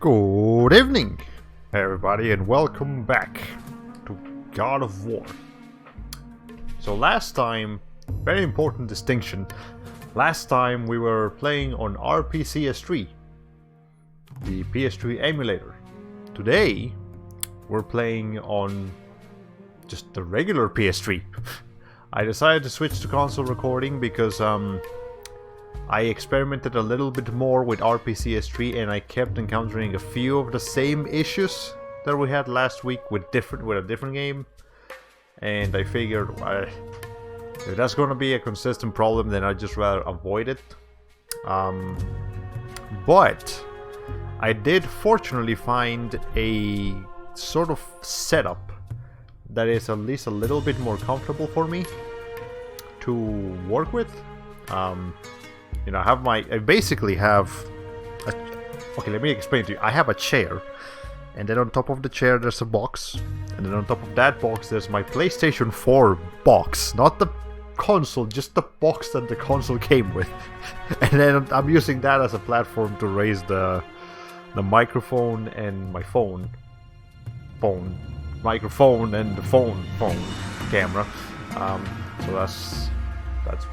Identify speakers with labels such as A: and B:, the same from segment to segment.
A: Good evening, everybody, and welcome back to God of War. So last time, very important distinction, last time we were playing on RPCS3, the PS3 emulator. Today, we're playing on just the regular PS3. I decided to switch to console recording because I experimented a little bit more with RPCS3 and I kept encountering a few of the same issues that we had last week with a different game. And I figured if that's going to be a consistent problem, then I'd just rather avoid it. But I did fortunately find a sort of setup that is at least a little bit more comfortable for me to work with. You know, I basically have okay, let me explain to you. I have a chair, and then on top of the chair there's a box, and then on top of that box there's my PlayStation 4 box, not the console, just the box that the console came with. And then I'm using that as a platform to raise the microphone and my microphone and the phone camera. So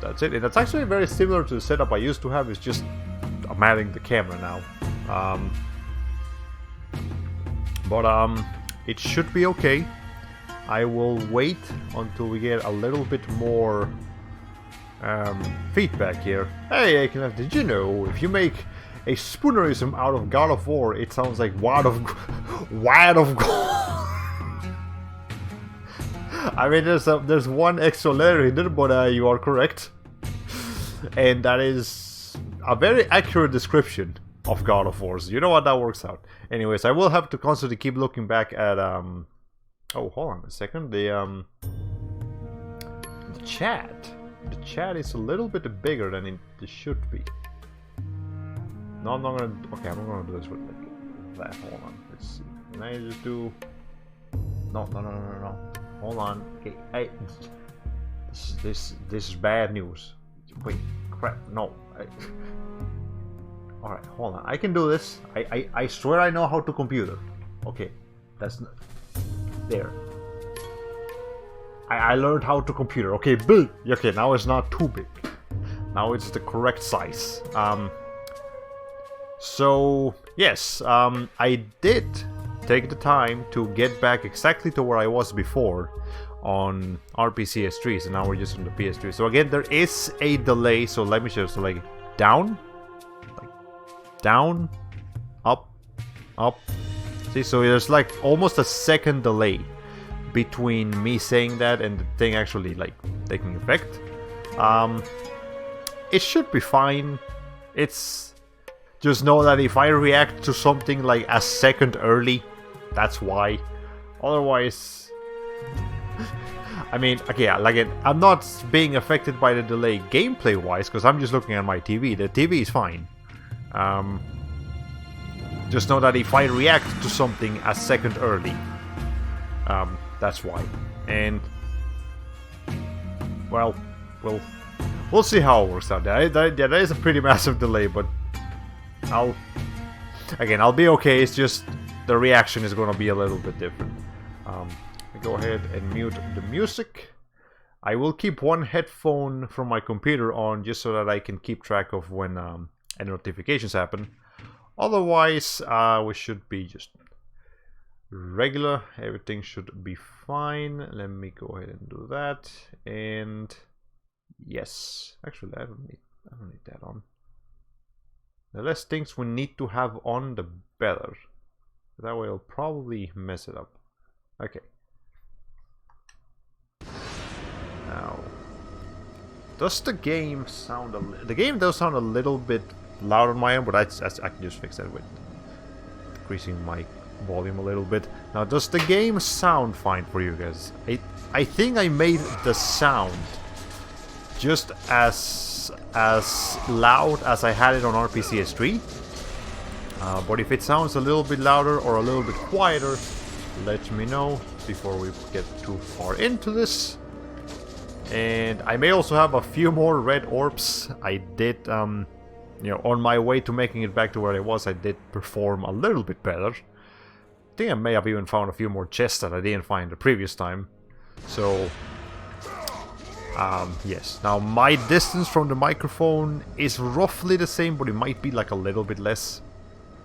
A: that's it, and it's actually very similar to the setup I used to have. It's just I'm adding the camera now, but it should be okay. I will wait until we get a little bit more feedback here. Hey, Akin, did you know if you make a spoonerism out of God of War, it sounds like Wad of God? I mean, there's one extra letter in there, but you are correct. And that is a very accurate description of God of War. So you know what, that works out. Anyways, I will have to constantly keep looking back at oh, hold on a second. The chat. The chat is a little bit bigger than it should be. No, I'm not gonna. Okay, I'm not gonna do this with that. Hold on. Let's see. Can I just do? No. Hold on. Okay, hey, this is bad news. Wait, crap. No. All right, hold on. I can do this. I swear I know how to computer. Okay, that's not there. I learned how to computer. Okay, big. Okay, now it's not too big. Now it's the correct size. So yes, I did take the time to get back exactly to where I was before on RPCS3, so now we're just on the PS3. So again, there is a delay, so let me show. So like down, up. See, so there's like almost a second delay between me saying that and the thing actually like taking effect. It should be fine. It's just know that if I react to something like a second early, that's why. Otherwise, I mean, okay, like I'm not being affected by the delay gameplay-wise because I'm just looking at my TV. The TV is fine. Just know that if I react to something a second early, that's why. And well, we'll see how it works out. There is a pretty massive delay, but I'll be okay. It's just the reaction is going to be a little bit different. Go ahead and mute the music. I will keep one headphone from my computer on just so that I can keep track of when any notifications happen. Otherwise, we should be just regular. Everything should be fine. Let me go ahead and do that. And yes, actually, I don't need that on. The less things we need to have on, the better. That way I'll probably mess it up. Okay. Now, does the game sound the game does sound a little bit loud on my end, but I can just fix that with decreasing my volume a little bit. Now, does the game sound fine for you guys? I think I made the sound just as loud as I had it on RPCS3. But if it sounds a little bit louder or a little bit quieter, let me know before we get too far into this. And I may also have a few more red orbs. I did you know, on my way to making it back to where I was, I did perform a little bit better. I think I may have even found a few more chests that I didn't find the previous time. So, yes. Now, my distance from the microphone is roughly the same, but it might be like a little bit less.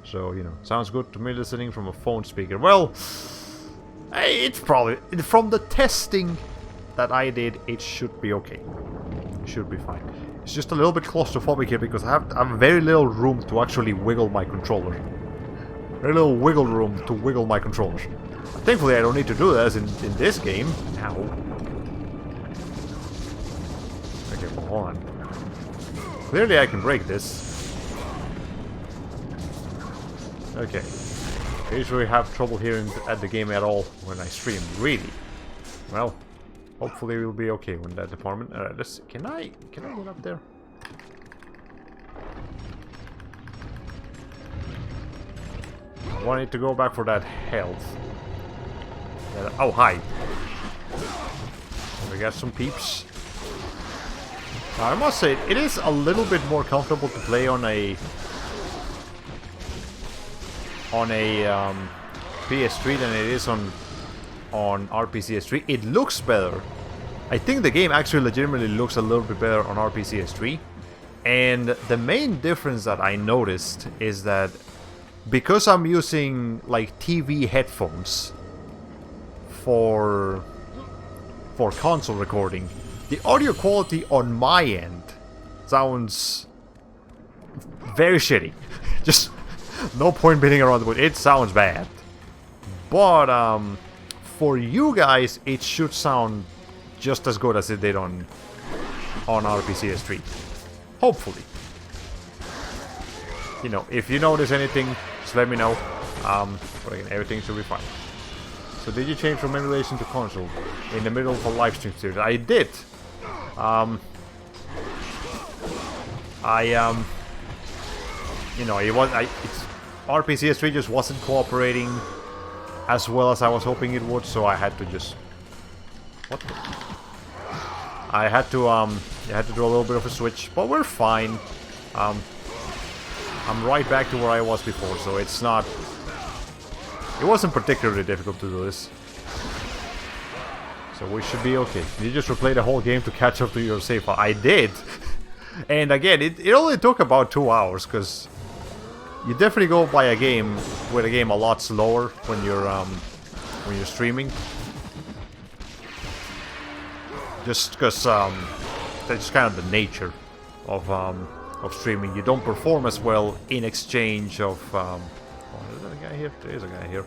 A: So, you know, sounds good to me listening from a phone speaker. Well, it's probably, from the testing that I did, it should be okay. It should be fine. It's just a little bit claustrophobic here because I have very little room to actually wiggle my controller. Very little wiggle room to wiggle my controller. Thankfully, I don't need to do this in this game. Ow. Okay, well, hold on. Clearly, I can break this. Okay. I usually have trouble here at the game at all when I stream. Really? Well, hopefully we'll be okay in that department. Alright, let's see. Can I get up there? I wanted to go back for that health. Oh, hi. We got some peeps. Now, I must say, it is a little bit more comfortable to play on a PS3 than it is on RPCS3. It looks better. I think the game actually legitimately looks a little bit better on RPCS3. And the main difference that I noticed is that because I'm using like TV headphones for console recording, the audio quality on my end sounds very shitty. Just no point beating around the bush. It sounds bad. But for you guys, it should sound just as good as it did on RPCS3. Hopefully. You know, if you notice anything, just let me know. But again, everything should be fine. So did you change from emulation to console in the middle of a live stream series? I did. You know, RPCS3 just wasn't cooperating as well as I was hoping it would, so I had to just... What the... I had to do a little bit of a switch, but we're fine. I'm right back to where I was before, so it's not... It wasn't particularly difficult to do this. So we should be okay. You just replay the whole game to catch up to your save file. I did! And again, it only took about 2 hours, because you definitely go by a game with a game a lot slower when you're streaming. Just because that's kind of the nature of streaming. You don't perform as well in exchange of... oh, is that a guy here? There is a guy here.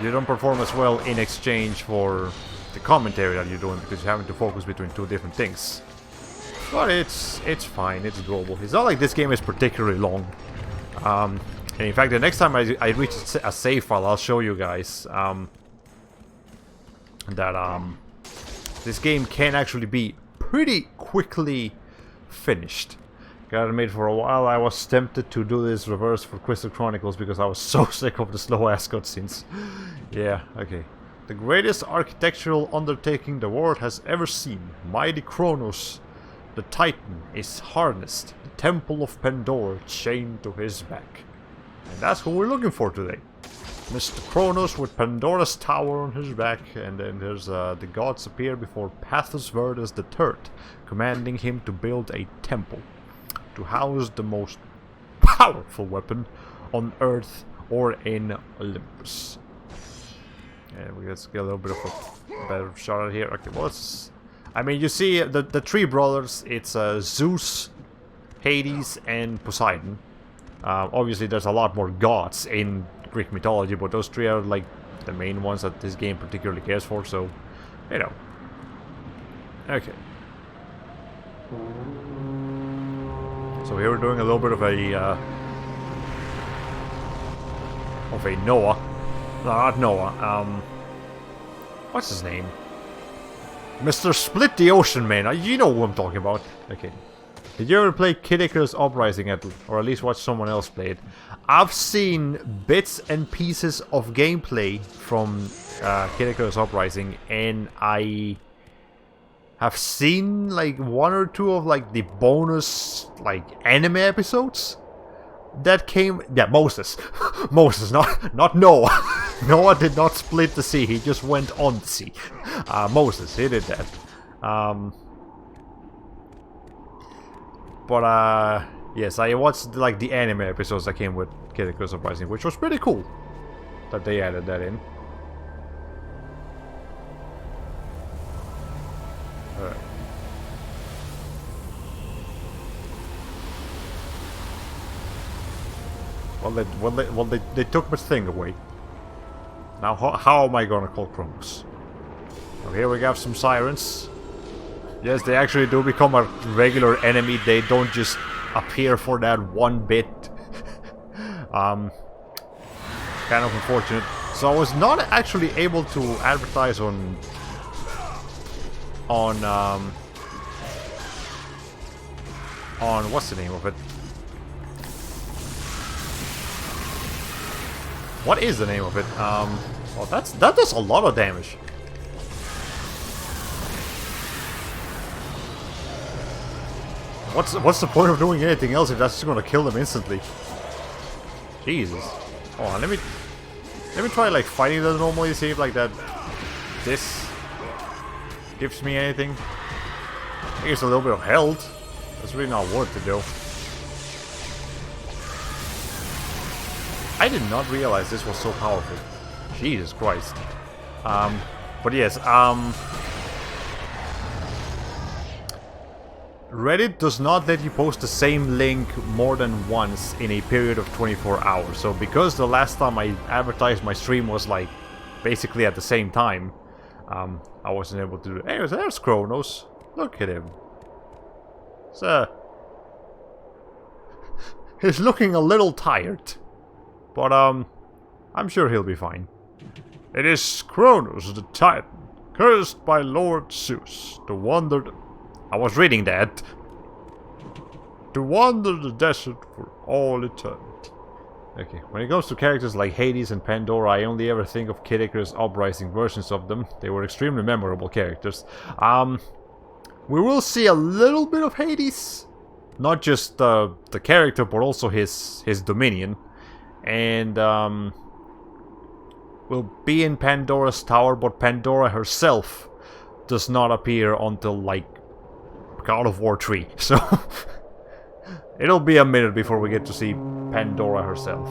A: You don't perform as well in exchange for the commentary that you're doing because you're having to focus between two different things. But it's fine, it's doable. It's not like this game is particularly long. And in fact, the next time I reach a save file, I'll show you guys that this game can actually be pretty quickly finished. Gotta admit, for a while I was tempted to do this reverse for Crystal Chronicles because I was so sick of the slow-ass cutscenes. Yeah, okay. The greatest architectural undertaking the world has ever seen. Mighty Kronos, the Titan, is harnessed. The Temple of Pandora chained to his back. And that's who we're looking for today. Mr. Kronos with Pandora's tower on his back, and then there's the gods appear before Pathos Verdes III, commanding him to build a temple to house the most powerful weapon on Earth or in Olympus. And let's get a little bit of a better shot at here. Okay, well, I mean, you see the three brothers. It's Zeus, Hades, and Poseidon. Obviously, there's a lot more gods in Greek mythology, but those three are like the main ones that this game particularly cares for. So, you know. Okay. So here we're doing a little bit of a Noah. No, not Noah. What's his name? Mr. Split the Ocean Man. You know who I'm talking about. Okay. Did you ever play Kid Icarus Uprising or at least watch someone else play it? I've seen bits and pieces of gameplay from Kid Icarus Uprising, and I have seen like one or two of like the bonus like anime episodes that came. Yeah, Moses. Moses, not Noah. Noah did not split the sea, he just went on the sea. Moses, he did that. But yes, I watched like the anime episodes that came with Kid Icarus Uprising, which was pretty cool that they added that in. Alright. Well, they took my thing away. Now, how am I gonna call Kronos? So here we have some sirens. Yes, they actually do become a regular enemy. They don't just appear for that one bit. Kind of unfortunate. So I was not actually able to advertise on what's the name of it? What is the name of it? Well, that does a lot of damage. What's the point of doing anything else if that's just gonna kill them instantly? Jesus. Oh, let me try like fighting that normally, see if like this gives me anything. I think it's a little bit of health. That's really not worth it though. I did not realize this was so powerful. Jesus Christ. But yes, Reddit does not let you post the same link more than once in a period of 24 hours. So because the last time I advertised my stream was like basically at the same time, I wasn't able to do it. Anyways, there's Kronos. Look at him. He's looking a little tired. But I'm sure he'll be fine. It is Kronos the Titan, cursed by Lord Zeus, to wander I was reading that. To wander the desert for all eternity. Okay, when it comes to characters like Hades and Pandora, I only ever think of Kid Icarus Uprising versions of them. They were extremely memorable characters. We will see a little bit of Hades. Not just the character, but also his dominion. And will be in Pandora's tower, but Pandora herself does not appear until like God of War 3. So it'll be a minute before we get to see Pandora herself.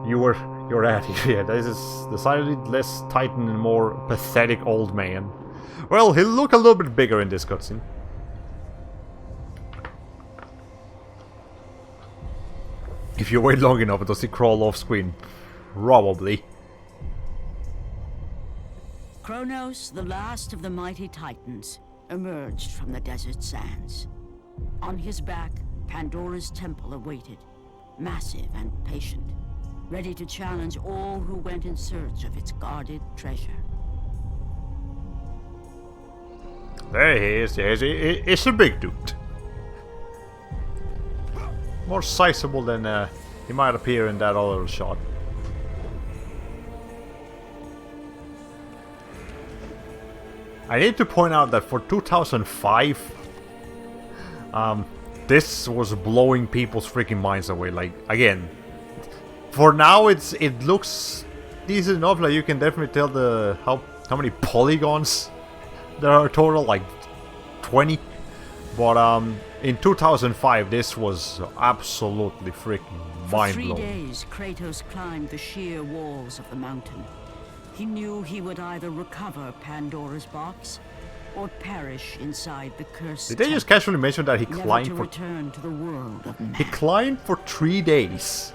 A: You're at it. Yeah, this is decidedly less Titan and more pathetic old man. Well, he'll look a little bit bigger in this cutscene. If you wait long enough, does he crawl off screen? Probably.
B: Kronos, the last of the mighty Titans, emerged from the desert sands. On his back, Pandora's temple awaited, massive and patient, ready to challenge all who went in search of its guarded treasure.
A: There he is. It's a big dude. More sizable than he might appear in that other shot. I need to point out that for 2005, this was blowing people's freaking minds away. Like, again, for now it looks decent enough. Like, you can definitely tell how many polygons there are total, like 20. But in 2005, this was absolutely freaking mind-blowing.
B: For 3 days, Kratos climbed the sheer walls of the mountain. He knew he would either recover Pandora's box or perish inside the cursed
A: Did they just casually mention that he climbed
B: to
A: for...
B: return to the world of man.
A: He climbed for 3 days.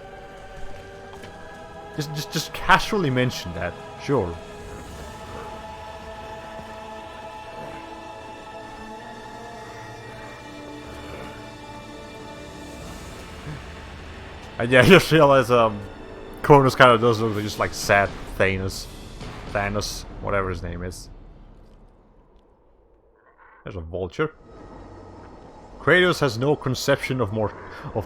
A: Just casually mention that. Sure. And yeah, I just realized Kronos kind of does look just like sad Thanos, whatever his name is. There's a vulture. Kratos has no conception of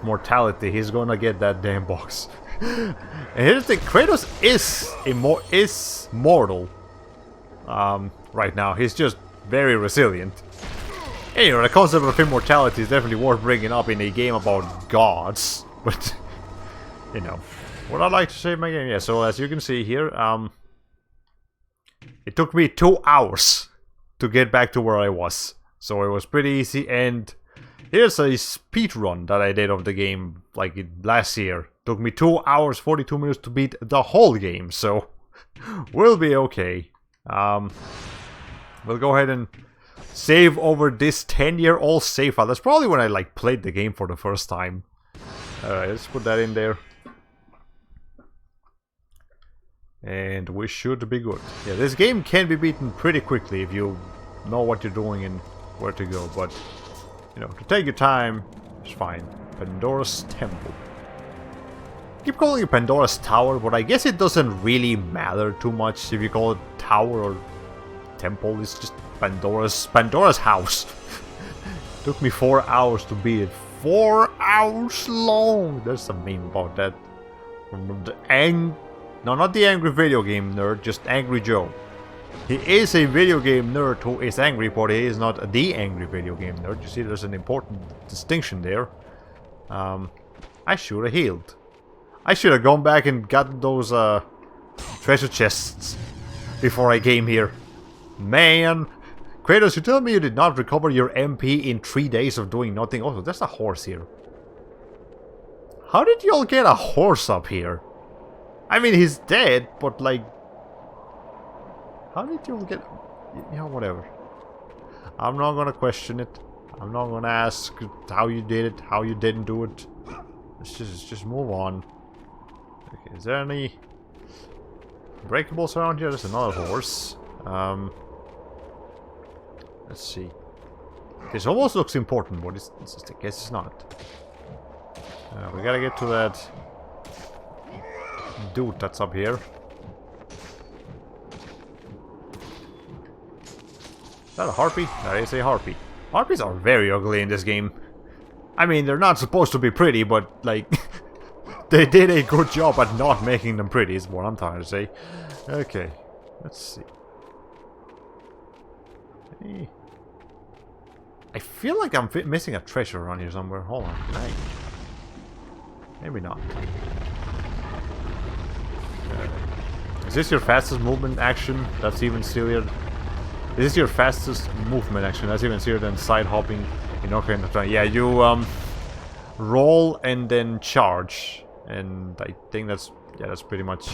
A: mortality. He's gonna get that damn box. And here's the thing: Kratos is mortal. Right now, he's just very resilient. And, you know, the concept of immortality is definitely worth bringing up in a game about gods. But, you know, would I like to save my game? Yeah, so as you can see here, it took me 2 hours to get back to where I was. So it was pretty easy, and here's a speed run that I did of the game like last year. Took me 2 hours 42 minutes to beat the whole game, so we'll be okay. We'll go ahead and save over this 10-year-old save file. That's probably when I like played the game for the first time. Alright, let's put that in there. And we should be good. Yeah, this game can be beaten pretty quickly if you know what you're doing and where to go, but you know, to take your time is fine. Pandora's Temple. I keep calling it Pandora's Tower, but I guess it doesn't really matter too much if you call it tower or temple. It's just Pandora's house. Took me 4 hours to beat it. 4 hours long! There's a meme about that. From the no, not the angry video game nerd, just Angry Joe. He is a video game nerd who is angry, but he is not the angry video game nerd. You see, there's an important distinction there. I should have healed. I should have gone back and got those treasure chests before I came here. Man! Kratos, you tell me you did not recover your MP in 3 days of doing nothing? Also, there's a horse here. How did y'all get a horse up here? I mean, he's dead, but like... How did you get... You know, whatever. I'm not gonna question it. I'm not gonna ask how you did it, how you didn't do it. Let's just move on. Okay, is there any... breakables around here? There's another horse. Let's see. This almost looks important, but I guess it's not. We gotta get to that dude that's up here. Is that a harpy? That is a harpy. Harpies are very ugly in this game. I mean, they're not supposed to be pretty, but like... they did a good job at not making them pretty, is what I'm trying to say. Okay, let's see. Hey. I feel like I'm missing a treasure around here somewhere. Hold on, can I? Maybe not. Is this your fastest movement action? That's even sillier. Is this your fastest movement action? That's even sillier than side hopping in Ocarina of Time. Yeah, you roll and then charge, and I think that's pretty much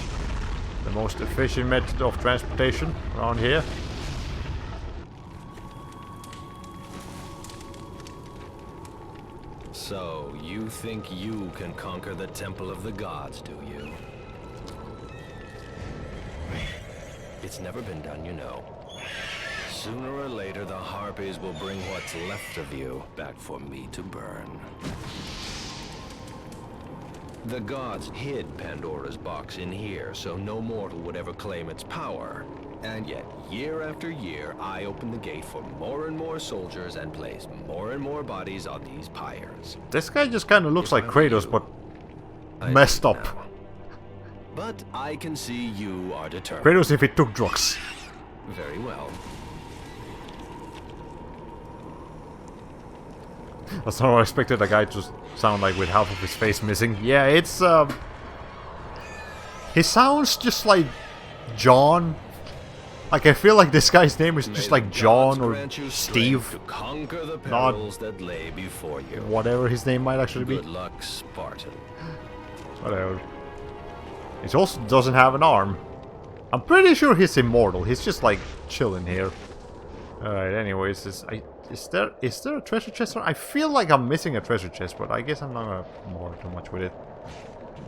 A: the most efficient method of transportation around here.
C: So, you think you can conquer the Temple of the Gods, do you? It's never been done, you know. Sooner or later, the Harpies will bring what's left of you back for me to burn. The gods hid Pandora's box in here, so no mortal would ever claim its power. And yet, year after year, I open the gate for more and more soldiers and place more and more bodies on these pyres.
A: This guy just kind of looks like Kratos, but messed up.
C: Now. But I can see you are determined.
A: Kratos if he took drugs.
C: Very well.
A: That's not what I expected a guy to sound like with half of his face missing. Yeah, it's he sounds just like John. Like, I feel like this guy's name is just like John or Steve. Not
C: that lay before you.
A: Whatever his name might actually be.
C: Good luck, Spartan.
A: Whatever. He also doesn't have an arm. I'm pretty sure he's immortal. He's just like chilling here. Alright, anyways, is there a treasure chest? I feel like I'm missing a treasure chest, but I guess I'm not gonna bother too much with it.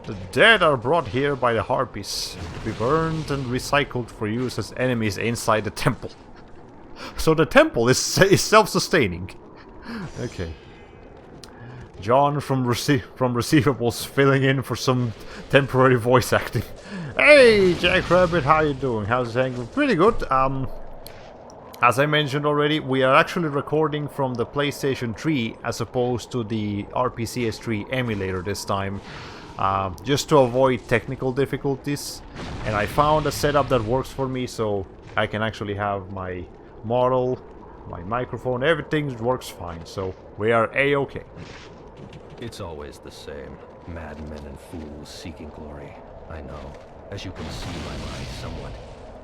A: The dead are brought here by the Harpies to be burned and recycled for use as enemies inside the temple. So the temple is self-sustaining. Okay. John from Receivables filling in for some temporary voice acting. Hey, Jackrabbit, how you doing? How's it going? Pretty good. As I mentioned already, we are actually recording from the PlayStation 3 as opposed to the RPCS3 emulator this time. Just to avoid technical difficulties, and I found a setup that works for me, so I can actually have my model, my microphone, everything works fine, so we are A-okay.
C: It's always the same. Madmen and fools seeking glory. I know. As you can see by my somewhat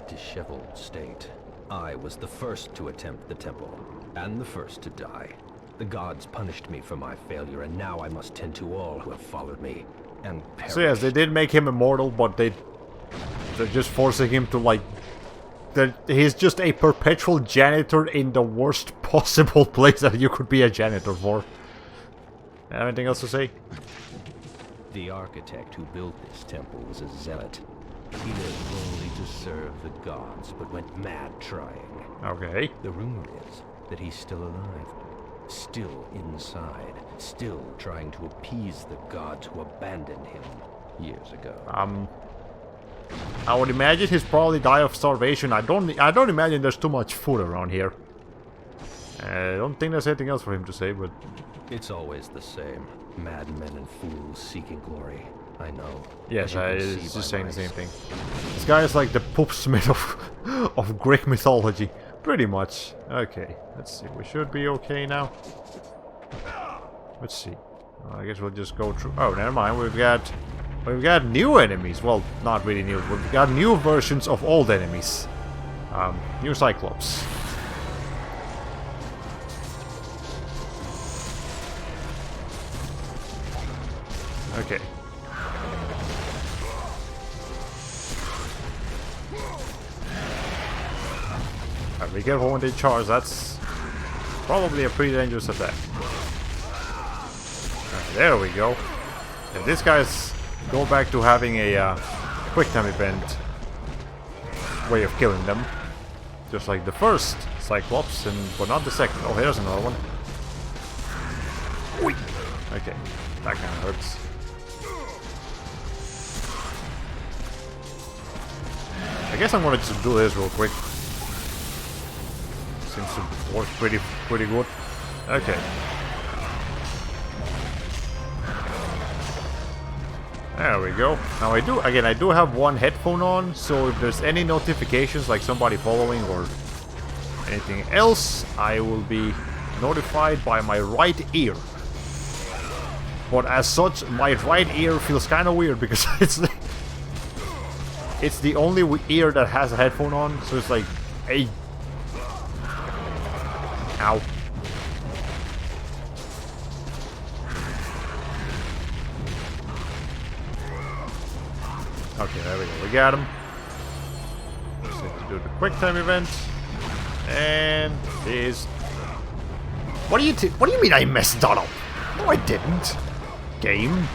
C: disheveled state, I was the first to attempt the temple, and the first to die. The gods punished me for my failure, and now I must tend to all who have followed me, and perish.
A: So yes, they did make him immortal, but they're just forcing him to, like... He's just a perpetual janitor in the worst possible place that you could be a janitor for. Anything else to say?
C: The architect who built this temple was a zealot. He lived only to serve the gods, but went mad trying.
A: Okay.
C: The rumor is that he's still alive, still inside, still trying to appease the gods who abandoned him years ago.
A: I would imagine he's probably died of starvation. I don't imagine there's too much food around here. I don't think there's anything else for him to say, but...
C: It's always the same. Madmen and fools seeking glory. I know.
A: Yes, it's just saying the same thing. This guy is like the poop smith of Greek mythology. Pretty much. Okay, let's see. We should be okay now. Let's see. I guess we'll just go through... Oh, never mind. We've got new enemies. Well, not really new. We've got new versions of old enemies. New Cyclops. Okay. Be careful when they charge. That's probably a pretty dangerous attack. There we go. And these guys go back to having a quick time event way of killing them, just like the first Cyclops, but not the second. Oh, here's another one. Okay, that kind of hurts. I guess I'm gonna just do this real quick. Seems to work pretty good. Okay. There we go. Now I do have one headphone on, so if there's any notifications like somebody following or anything else, I will be notified by my right ear. But as such, my right ear feels kind of weird because it's the only ear that has a headphone on, so it's like, hey. Ow. Okay, there we go. We got him. Just need to do the quick time event. And is... What do you mean I messed that up? No, I didn't. Game.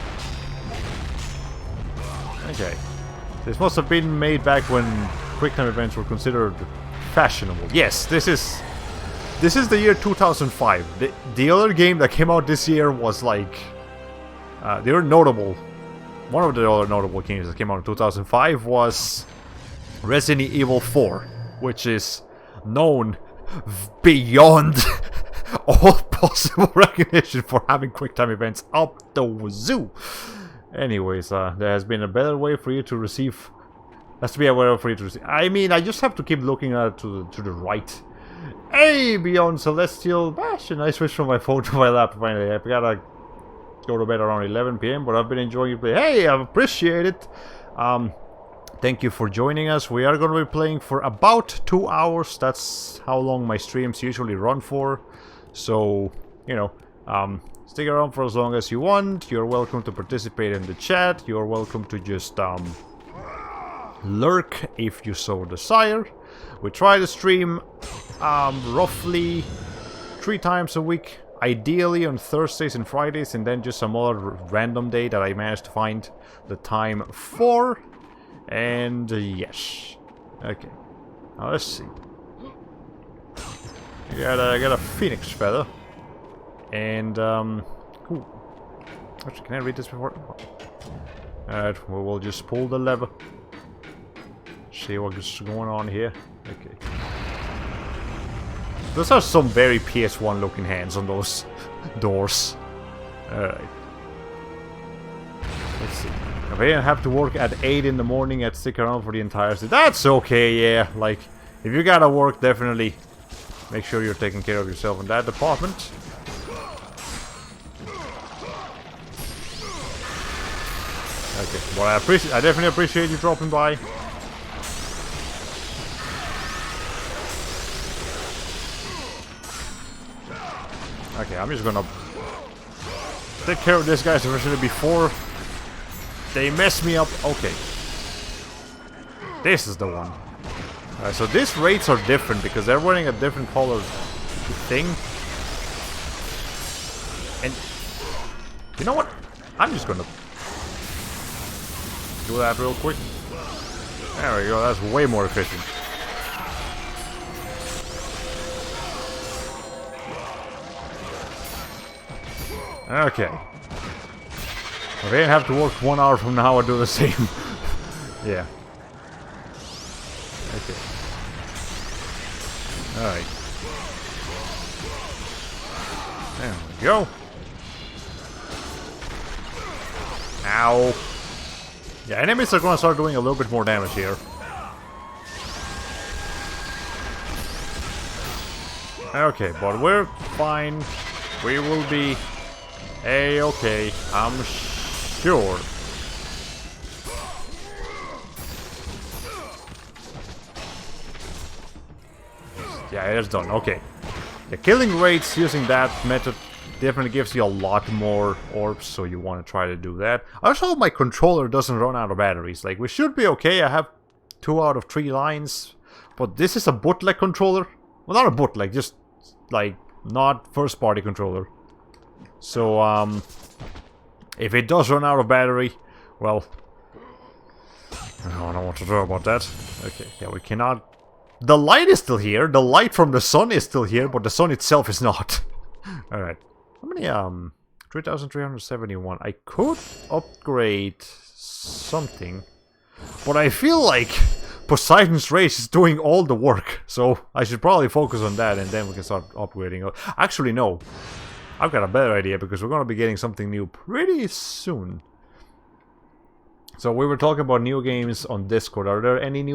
A: Okay. This must have been made back when quick time events were considered fashionable. Yes, this is the year 2005. The other game that came out this year was like... they were notable. One of the other notable games that came out in 2005 was Resident Evil 4, which is known beyond all possible recognition for having quick time events up the wazoo. Anyways, there has been a better way for you to receive... Has to be a way for you to receive... I mean, I just have to keep looking at it to the right. Hey, beyond Celestial Bastion! I switched from my phone to my laptop finally. I've gotta go to bed around 11 PM, but I've been enjoying it. Hey, I appreciate it. Thank you for joining us. We are going to be playing for about 2 hours. That's how long my streams usually run for. So, you know, stick around for as long as you want. You're welcome to participate in the chat. You're welcome to just lurk if you so desire. We try to stream roughly 3 times a week. Ideally on Thursdays and Fridays, and then just some other random day that I managed to find the time for. And yes. Okay. Now let's see. I got a phoenix feather. And cool. Actually, can I read this before? Alright, we will just pull the lever. See what's going on here. Okay. Those are some very PS1 looking hands on those doors. Alright. Let's see. If I didn't have to work at 8 in the morning, I'd stick around for the entire day. That's okay, yeah. Like, if you gotta work, definitely make sure you're taking care of yourself in that department. Okay, well I definitely appreciate you dropping by. Okay, I'm just gonna take care of this guys eventually before they mess me up. Okay. This is the one. Alright, so these rates are different because they're wearing a different color thing. And you know what? I'm just gonna do that real quick. There we go, that's way more efficient. Okay. If I didn't have to work 1 hour from now, I'll do the same. Yeah. Okay. Alright. There we go. Ow. Yeah, enemies are gonna start doing a little bit more damage here. Okay, but we're fine. We will be A-okay, I'm sure. Yeah, it's done. Okay. The killing rates using that method definitely gives you a lot more orbs, so you want to try to do that. I also hope my controller doesn't run out of batteries. Like, we should be okay. I have 2 out of 3 lines, but this is a bootleg controller. Well, not a bootleg, just like not first-party controller. So, if it does run out of battery, well, I don't know what to do about that. Okay, yeah, we cannot. The light is still here. The light from the sun is still here, but the sun itself is not. Alright. How many, 3,371. I could upgrade something, but I feel like Poseidon's Race is doing all the work, so I should probably focus on that, and then we can start upgrading. Actually, no. I've got a better idea, because we're going to be getting something new pretty soon. So we were talking about new games on Discord. Are there any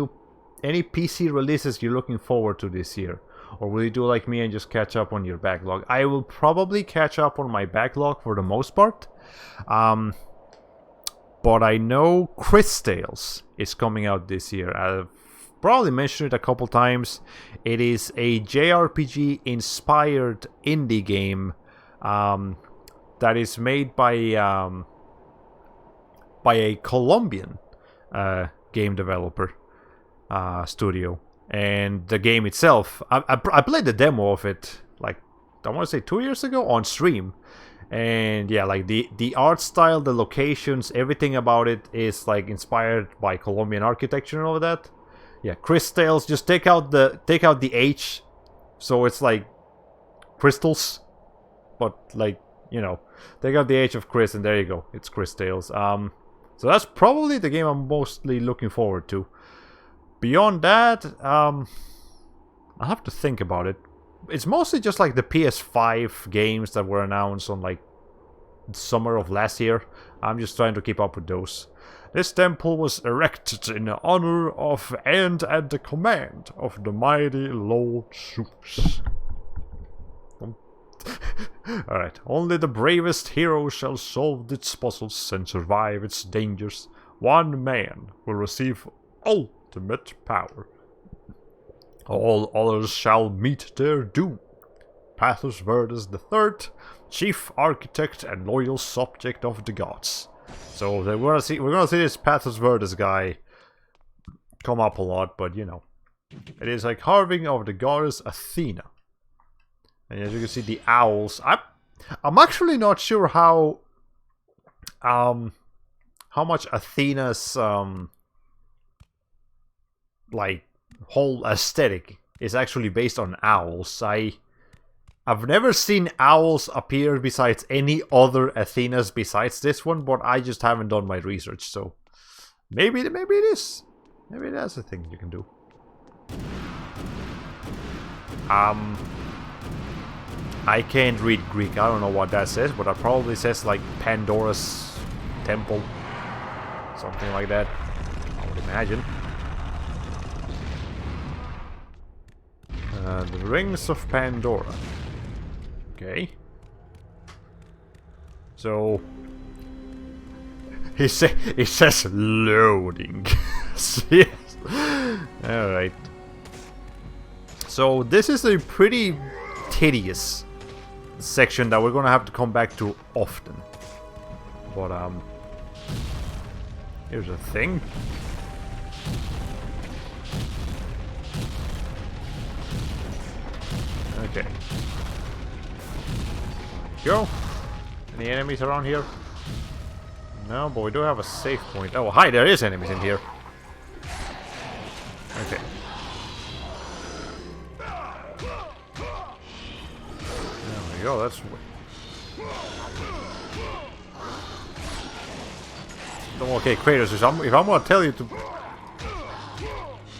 A: PC releases you're looking forward to this year? Or will you do like me and just catch up on your backlog? I will probably catch up on my backlog for the most part. But I know Chris Tales is coming out this year. I've probably mentioned it a couple times. It is a JRPG inspired indie game that is made by a Colombian game developer studio. And the game itself, I played the demo of it, like, I want to say 2 years ago on stream. And yeah, like the art style, the locations, everything about it is like inspired by Colombian architecture and all of that. Yeah, Chris Tales, just take out the H, so it's like crystals, but like, you know, take out the H of Chris and there you go, it's Chris Tales. So that's probably the game I'm mostly looking forward to. Beyond that, I'll have to think about it. It's mostly just like the PS5 games that were announced on like summer of last year. I'm just trying to keep up with those. This temple was erected in honor of and at the command of the mighty Lord Zeus. Alright, only the bravest hero shall solve its puzzles and survive its dangers. One man will receive ultimate power. All others shall meet their doom. Pathos Verdes III, chief architect and loyal subject of the gods. So we're gonna see this Pathos Verdes guy come up a lot, but you know, it is like carving of the goddess Athena. And as you can see, the owls. I'm actually not sure how much Athena's like whole aesthetic is actually based on owls. I've never seen owls appear besides any other Athenas besides this one, but I just haven't done my research, so maybe it is. Maybe that's a thing you can do. I can't read Greek. I don't know what that says, but it probably says like Pandora's temple, something like that, I would imagine. The Rings of Pandora. Okay. So... It says loading. Yes. Alright. So this is a pretty tedious section that we're gonna have to come back to often. But here's a thing. Okay. Go. Any enemies around here? No, but we do have a safe point. Oh, hi, there is enemies in here. Okay. There we go, that's... Okay, Kratos, if I'm gonna tell you to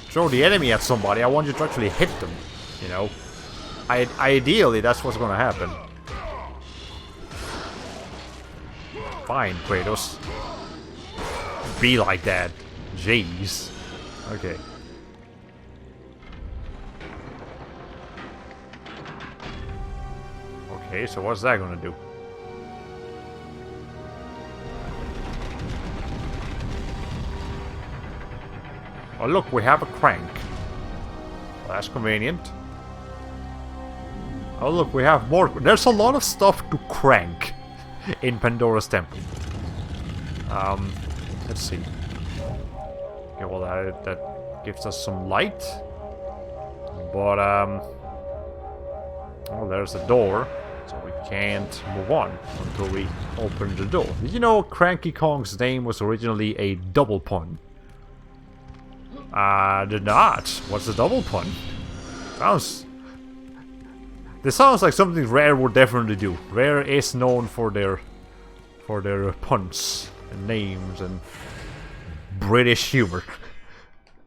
A: throw the enemy at somebody, I want you to actually hit them, you know? Ideally, that's what's gonna happen. Fine, Kratos. Be like that. Jeez. Okay. Okay, so what's that gonna do? Oh look, we have a crank. Well, that's convenient. Oh look, we have more. There's a lot of stuff to crank in Pandora's Temple. Let's see. Okay, well that gives us some light. But oh, there's a door, so we can't move on until we open the door. Did you know Cranky Kong's name was originally a double pun? Did not. What's a double pun? This sounds like something Rare would definitely do. Rare is known for their puns and names and British humor.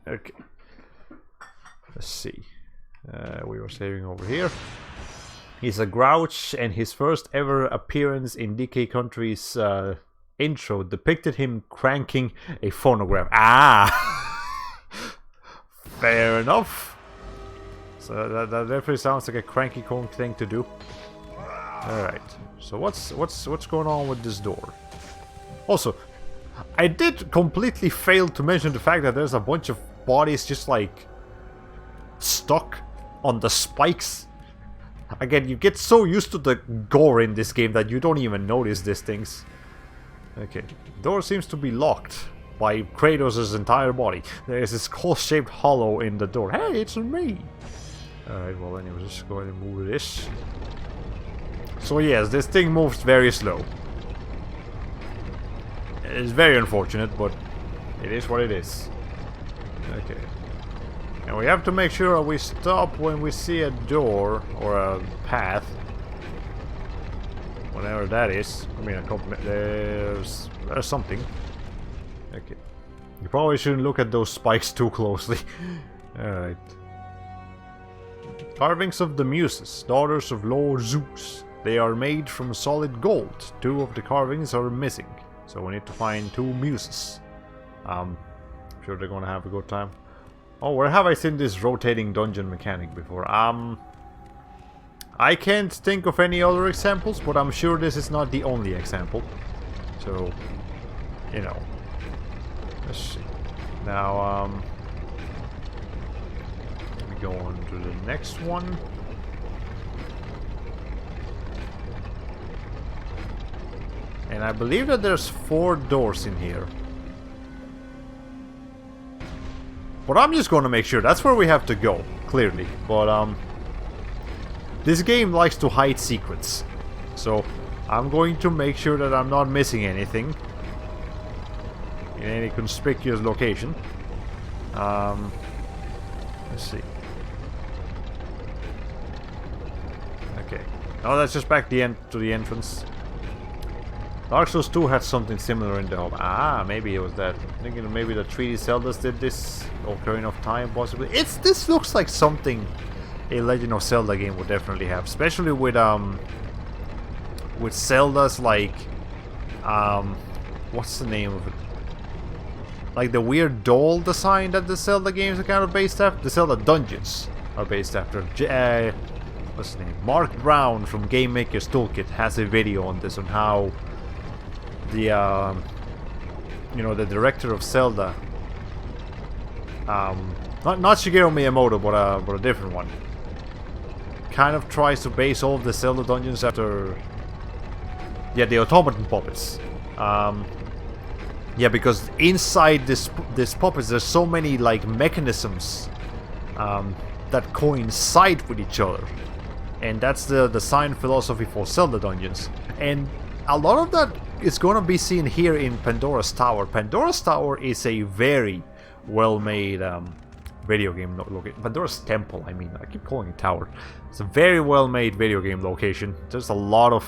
A: Okay. Let's see. We were saving over here. He's a grouch, and his first ever appearance in DK Country's intro depicted him cranking a phonograph. Ah! Fair enough. So that definitely sounds like a Cranky Kong thing to do. Alright. So what's going on with this door? Also, I did completely fail to mention the fact that there's a bunch of bodies just like stuck on the spikes. Again, you get so used to the gore in this game that you don't even notice these things. Okay. Door seems to be locked by Kratos' entire body. There is this skull-shaped hollow in the door. Hey, it's me! Alright, well anyway, just go ahead and move this. So yes, this thing moves very slow. It's very unfortunate, but it is what it is. Okay. And we have to make sure we stop when we see a door or a path. Whatever that is. I mean, there's something. Okay. You probably shouldn't look at those spikes too closely. Alright. Carvings of the Muses, daughters of Lord Zeus. They are made from solid gold. 2 of the carvings are missing. So we need to find 2 muses. I'm sure they're gonna have a good time. Oh, where have I seen this rotating dungeon mechanic before? I can't think of any other examples, but I'm sure this is not the only example. So, you know. Let's see. Now, we go on to the next one. And I believe that there's 4 doors in here. But I'm just gonna make sure. That's where we have to go, clearly. But, this game likes to hide secrets. So, I'm going to make sure that I'm not missing anything. In any conspicuous location. Let's see. Okay. Oh, that's just back to the entrance. Dark Souls 2 had something similar in the hub. Ah, maybe it was that. I'm thinking maybe the 3D Zeldas did this. Ocarina of Time, possibly. This looks like something a Legend of Zelda game would definitely have, especially with Zeldas like what's the name of it? Like the weird doll design that the Zelda games are kind of based off. The Zelda dungeons. are based after. What's his name? Mark Brown from Game Maker's Toolkit has a video on this, on how the you know, the director of Zelda, not Shigeru Miyamoto, but a different one, kind of tries to base all of the Zelda dungeons after, yeah, the automaton puppets. Yeah, because inside this puppets, there's so many like mechanisms that coincide with each other, and that's the design philosophy for Zelda dungeons. And a lot of that is gonna be seen here in Pandora's Tower. Pandora's Tower is a very well-made video game location. Pandora's Temple, I mean. I keep calling it Tower. It's a very well-made video game location. There's a lot of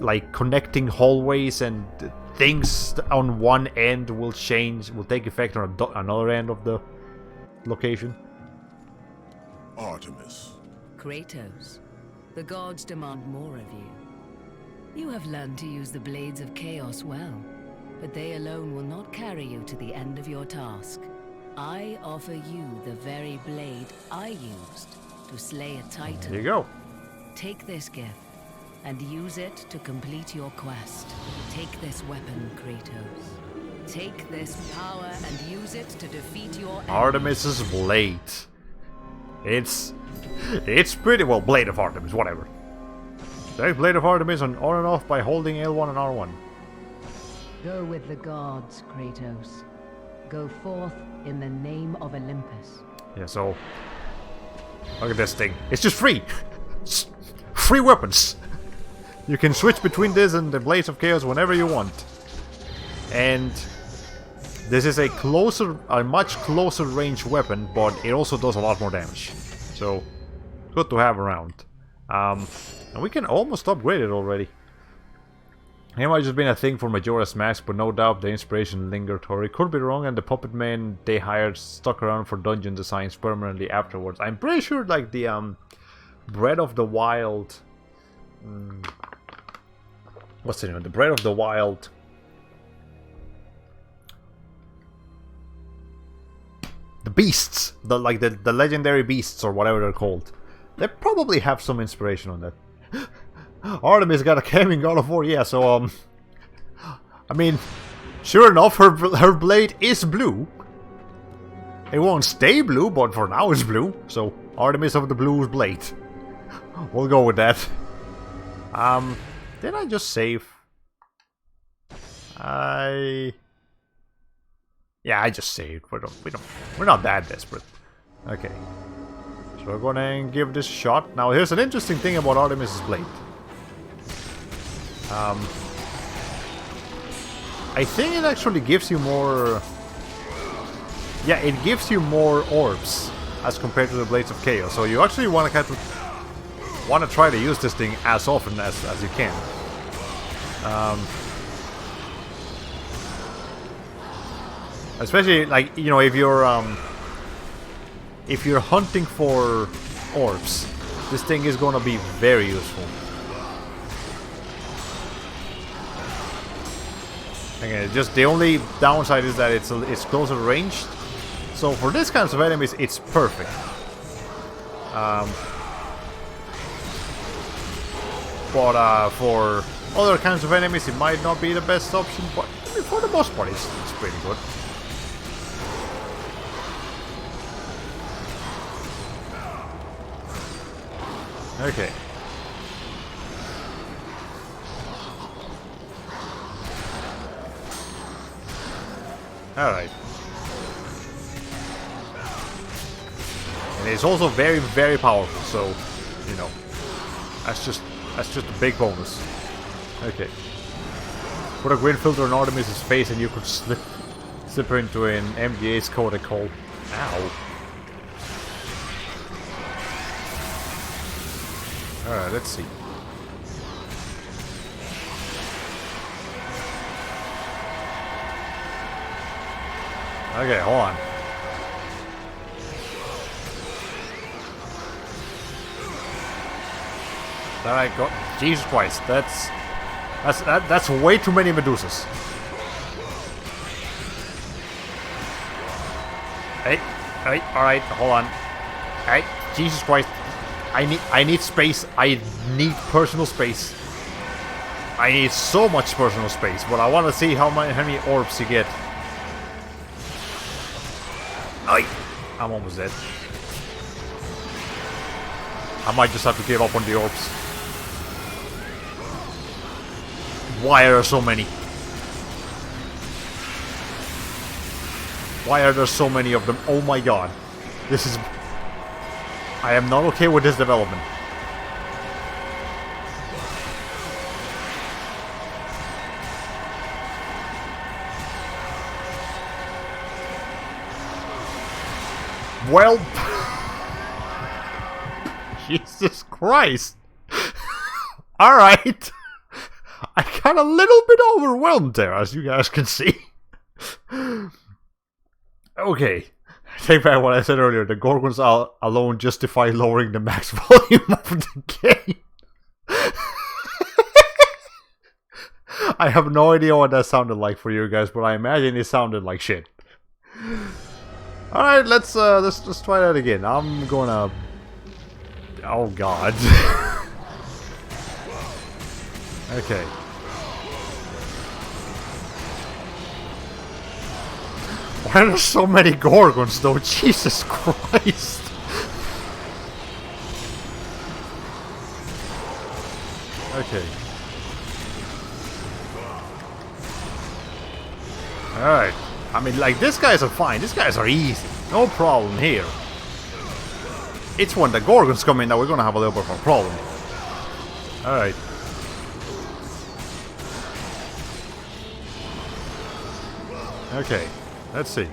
A: like connecting hallways, and things on one end will take effect on another end of the location.
D: Artemis.
E: Kratos, the gods demand more of you. You have learned to use the blades of chaos well, but they alone will not carry you to the end of your task. I offer you the very blade I used to slay a titan.
A: There you go.
E: Take this gift and use it to complete your quest. Take this weapon, Kratos. Take this power and use it to defeat your enemy.
A: Artemis's blade. It's pretty well, Blade of Artemis, whatever. Take Blade of Artemis on and off by holding L1 and R1.
E: Go with the gods, Kratos. Go forth in the name of Olympus.
A: Yeah, so look at this thing. It's just free. Free weapons. You can switch between this and the Blades of Chaos whenever you want. And this is a much closer range weapon, but it also does a lot more damage. So, good to have around. And we can almost upgrade it already. It might have just been a thing for Majora's Mask, but no doubt the inspiration lingered, or it could be wrong and the puppet men they hired stuck around for dungeon designs permanently afterwards. I'm pretty sure like the Breath of the Wild... what's the name? The Breath of the Wild... the beasts! The legendary beasts, or whatever they're called. They probably have some inspiration on that. Artemis got a cam in God of War, yeah, so, I mean, sure enough, her blade is blue. It won't stay blue, but for now it's blue. So, Artemis of the Blue's blade. We'll go with that. Did I just save? Yeah, I just saved. We're not that desperate. Okay. So we're gonna give this a shot. Now, here's an interesting thing about Artemis's blade. I think it actually gives you more... yeah, it gives you more orbs as compared to the Blades of Chaos. So you actually want to try to use this thing as often as you can. Especially, like, you know, if you're hunting for orbs, this thing is gonna be very useful. Again, just the only downside is that it's closer ranged. So for this kinds of enemies, it's perfect. But for other kinds of enemies, it might not be the best option. But I mean, for the most part, it's pretty good. Okay. Alright. And it's also very, very powerful, so, you know, that's just a big bonus. Okay. Put a green filter on Artemis' face and you could slip her into an MDA's code. Ow. Alright, let's see. Okay, hold on. Alright, go. Jesus Christ, that's way too many Medusas. Hey, alright, hold on. Jesus Christ. I need space. I need personal space. I need so much personal space, but I want to see how many orbs you get. I'm almost dead. I might just have to give up on the orbs. Why are there so many? Why are there so many of them? Oh my god. This is... I am not okay with this development. Well... Jesus Christ. Alright. I got a little bit overwhelmed there, as you guys can see. Okay. Take back what I said earlier. The Gorgons alone justify lowering the max volume of the game. I have no idea what that sounded like for you guys, but I imagine it sounded like shit. Alright, let's try that again. I'm gonna... Oh god. Okay. Why are there so many Gorgons though? Jesus Christ. Okay. Alright. I mean, like, these guys are fine. These guys are easy. No problem here. It's when the Gorgons come in that we're gonna have a little bit of a problem. Alright. Okay. Let's see.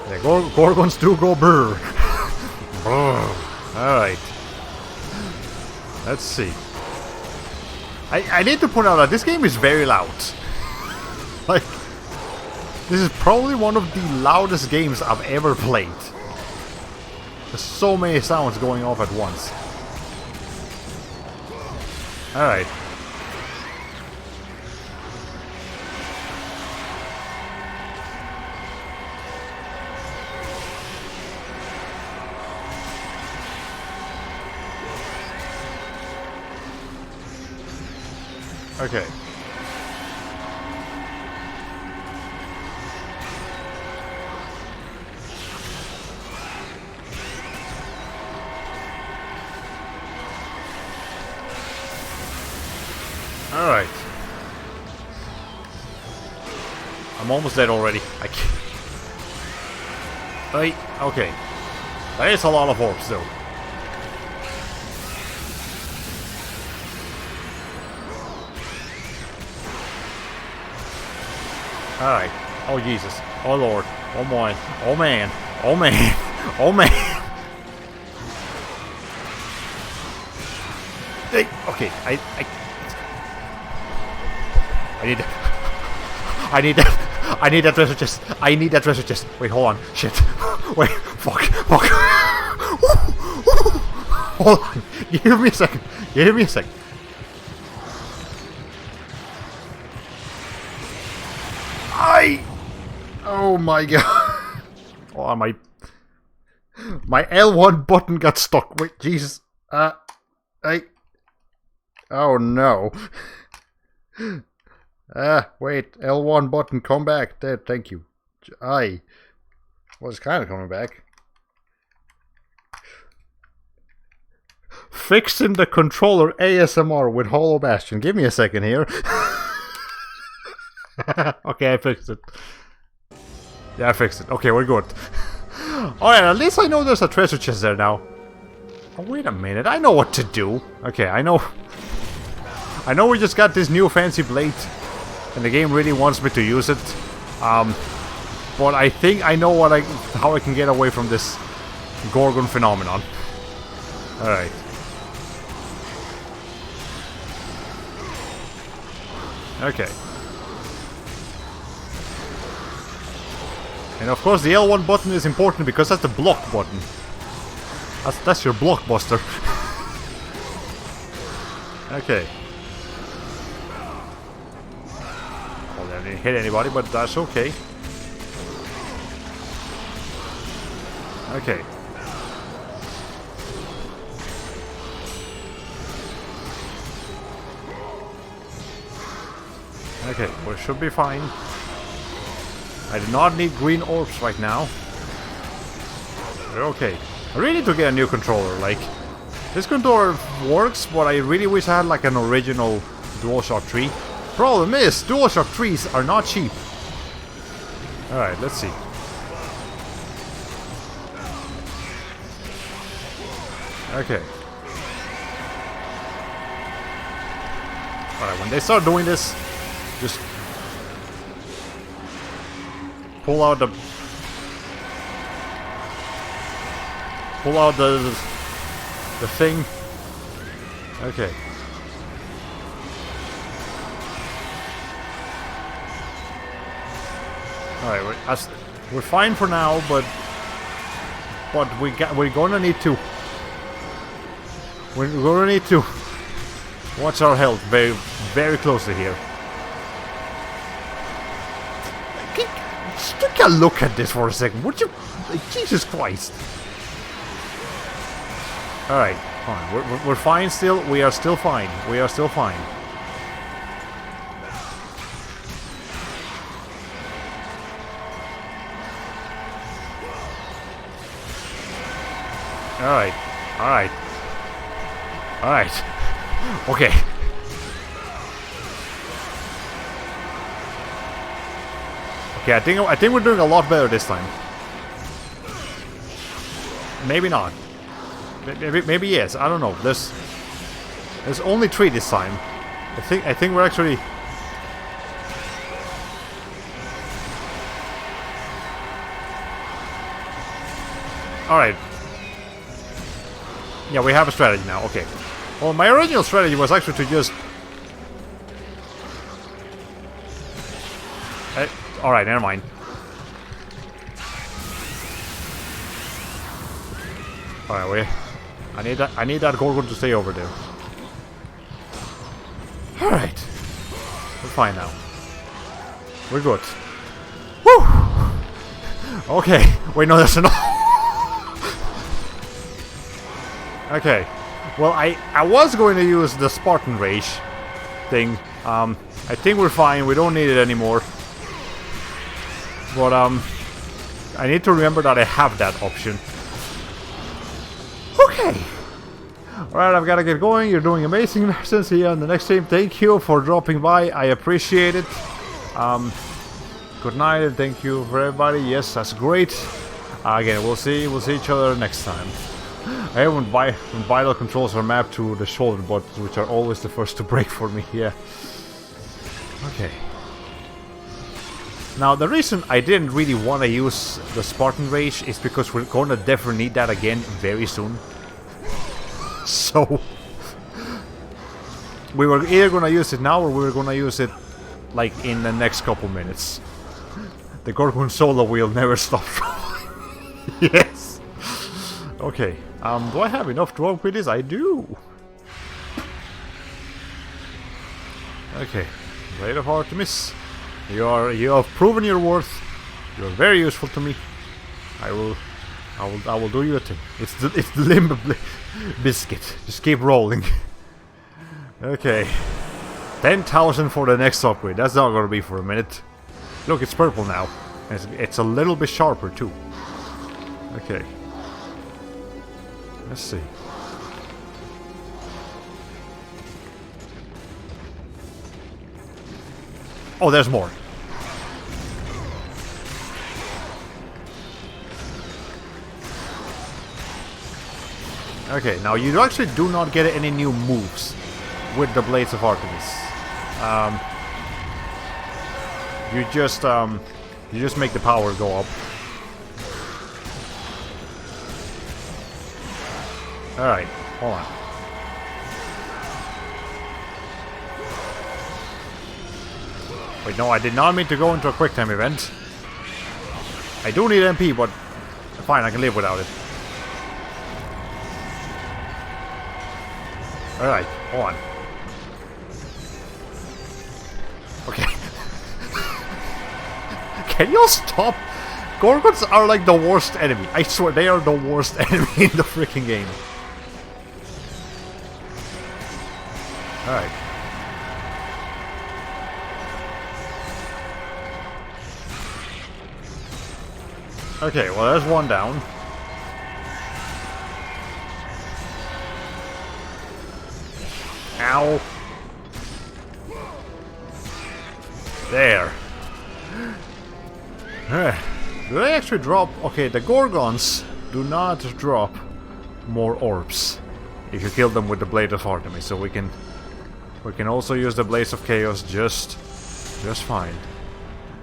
A: The Gorgons do go brr. Alright. Let's see. I need to point out that this game is very loud. Like, this is probably one of the loudest games I've ever played. There's so many sounds going off at once. Alright. Okay. Alright. I'm almost dead already. I can't. Right, okay. That is a lot of orbs though. Alright. Oh Jesus. Oh Lord. Oh my. Oh man. Oh man. Oh man. Hey, okay. I need that. I need that. I need that treasure chest. I need that treasure chest. Wait, hold on. Shit. Wait. Fuck. Fuck. Hold on. Give me a second. Give me a second. Oh my god. Oh, my L1 button got stuck. Wait, Jesus. Oh no. Wait, L1 button, come back. There, thank you. Was kind of coming back. Fixing the controller ASMR with Hollow Bastion. Give me a second here. Okay, I fixed it. Yeah, I fixed it. Okay, we're good. Alright, at least I know there's a treasure chest there now. Oh, wait a minute. I know what to do. Okay, I know we just got this new fancy blade. And the game really wants me to use it. But I think I know how I can get away from this Gorgon phenomenon. Alright. Okay. And of course the L1 button is important because that's the block button. That's your blockbuster. Okay. Well, I didn't hit anybody, but that's okay. Okay. Okay, we should be fine. I do not need green orbs right now. We're okay. I really need to get a new controller. Like, this controller works, but I really wish I had like an original DualShock 3. Problem is, DualShock 3s are not cheap. Alright, let's see. Okay. Alright, when they start doing this, just pull out the thing. Okay. Alright, we're fine for now, but we're gonna need to watch our health very, very closely here. Take a look at this for a second, would you? Jesus Christ! Alright, fine. We're fine still. We are still fine. We are still fine. Alright. Alright. Alright. Okay. Okay, I think we're doing a lot better this time. Maybe not. Maybe yes. I don't know. There's only 3 this time. I think we're actually. All right. Yeah, we have a strategy now. Okay. Well, my original strategy was actually to just. All right, never mind. All right, wait. I need that Gorgon to stay over there. All right, we're fine now. We're good. Woo! Okay. Wait, no, that's enough. Okay. Well, I was going to use the Spartan Rage thing. I think we're fine. We don't need it anymore. But I need to remember that I have that option. Okay. Alright, I've got to get going. You're doing amazing, Marcin. See you on the next stream. Thank you for dropping by. I appreciate it. Good night and thank you for everybody. Yes, that's great. Again, we'll see each other next time. I haven't vital controls are mapped to the shoulder buttons, which are always the first to break for me. Yeah. Okay. Now, the reason I didn't really want to use the Spartan Rage is because we're going to definitely need that again very soon. So, we were either going to use it now or we were going to use it, like, in the next couple minutes. The Gorgon Solo wheel never stops. Yes! Okay, do I have enough to upgrade this? I do! Okay, Blade of Artemis. You have proven your worth. You're very useful to me. I will do you a thing. It's the limb biscuit. Just keep rolling. Okay. 10,000 for the next upgrade. That's not gonna be for a minute. Look, it's purple now. It's a little bit sharper too. Okay. Let's see. Oh, there's more. Okay, now you actually do not get any new moves with the Blades of Artemis. You just make the power go up. Alright, hold on. Wait, no, I did not mean to go into a quick time event. I do need MP, but fine, I can live without it. Alright, hold on. Okay. Can you stop Gorgons are like the worst enemy. I swear, they are the worst enemy in the freaking game. Alright. Okay, well there's one down. Ow. There. Do they actually drop? Okay, the Gorgons do not drop more orbs if you kill them with the Blade of Artemis, so we can also use the Blaze of Chaos just fine.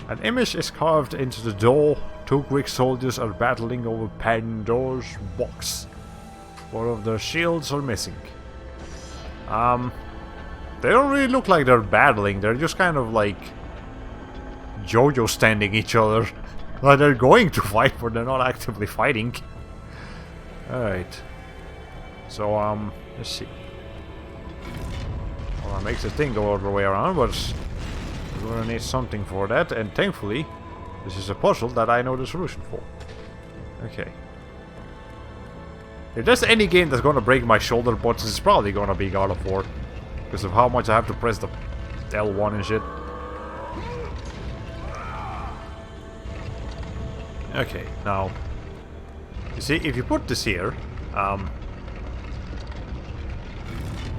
A: An image is carved into the door. 2 Greek soldiers are battling over Pandora's box. One of their shields are missing. They don't really look like they're battling. They're just kind of like JoJo standing each other. Like they're going to fight, but they're not actively fighting. Alright. So, let's see. Well, that makes the thing go all the way around, but we're gonna need something for that, and thankfully, this is a puzzle that I know the solution for. Okay. If there's any game that's gonna break my shoulder buttons, it's probably gonna be God of War. Because of how much I have to press the L1 and shit. Okay, now, you see, if you put this here,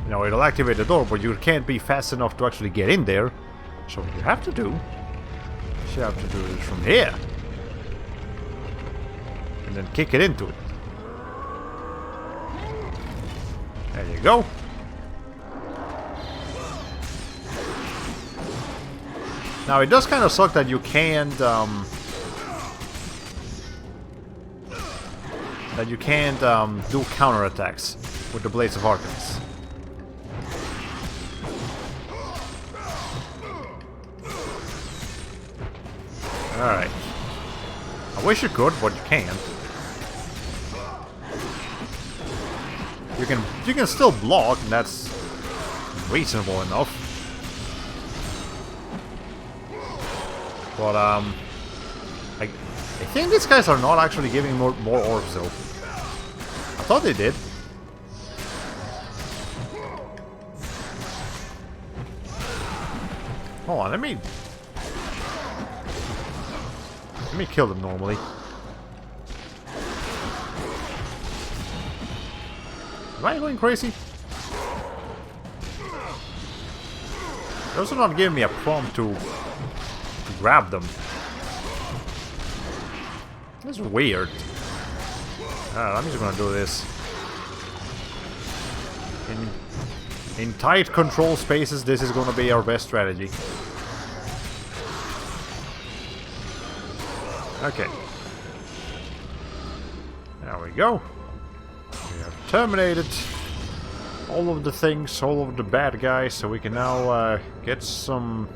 A: you know, it'll activate the door, but you can't be fast enough to actually get in there. So what you have to do is from here, and then kick it into it. There you go. Now it does kind of suck that you can't do counterattacks with the Blades of Artemis. Alright. I wish you could, but you can't. You can still block, and that's reasonable enough. But I think these guys are not actually giving more orbs though. I thought they did. Hold on, let me kill them normally. Am I going crazy? They're also not giving me a prompt to grab them. That's weird. I'm just gonna do this. In tight control spaces, this is gonna be our best strategy. Okay. There we go. We have terminated all of the things, all of the bad guys, so we can now get something.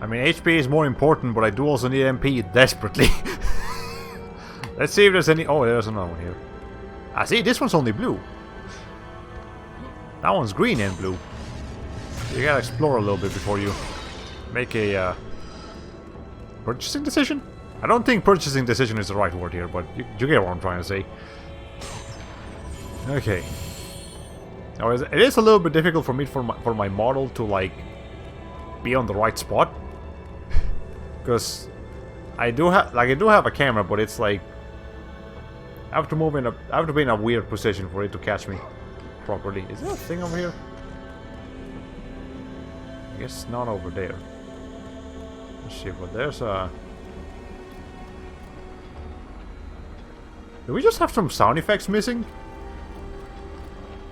A: I mean, HP is more important, but I do also need MP desperately. Let's see if there's any... Oh, there's another one here. Ah, see, this one's only blue. That one's green and blue. You gotta explore a little bit before you make a purchasing decision? I don't think purchasing decision is the right word here, but you get what I'm trying to say. Okay. Now, it is a little bit difficult for me for my model to like be on the right spot, because I do have a camera, but it's like I have to be in a weird position for it to catch me properly. Is there a thing over here? I guess not over there. Let's see, but there's a... Do we just have some sound effects missing?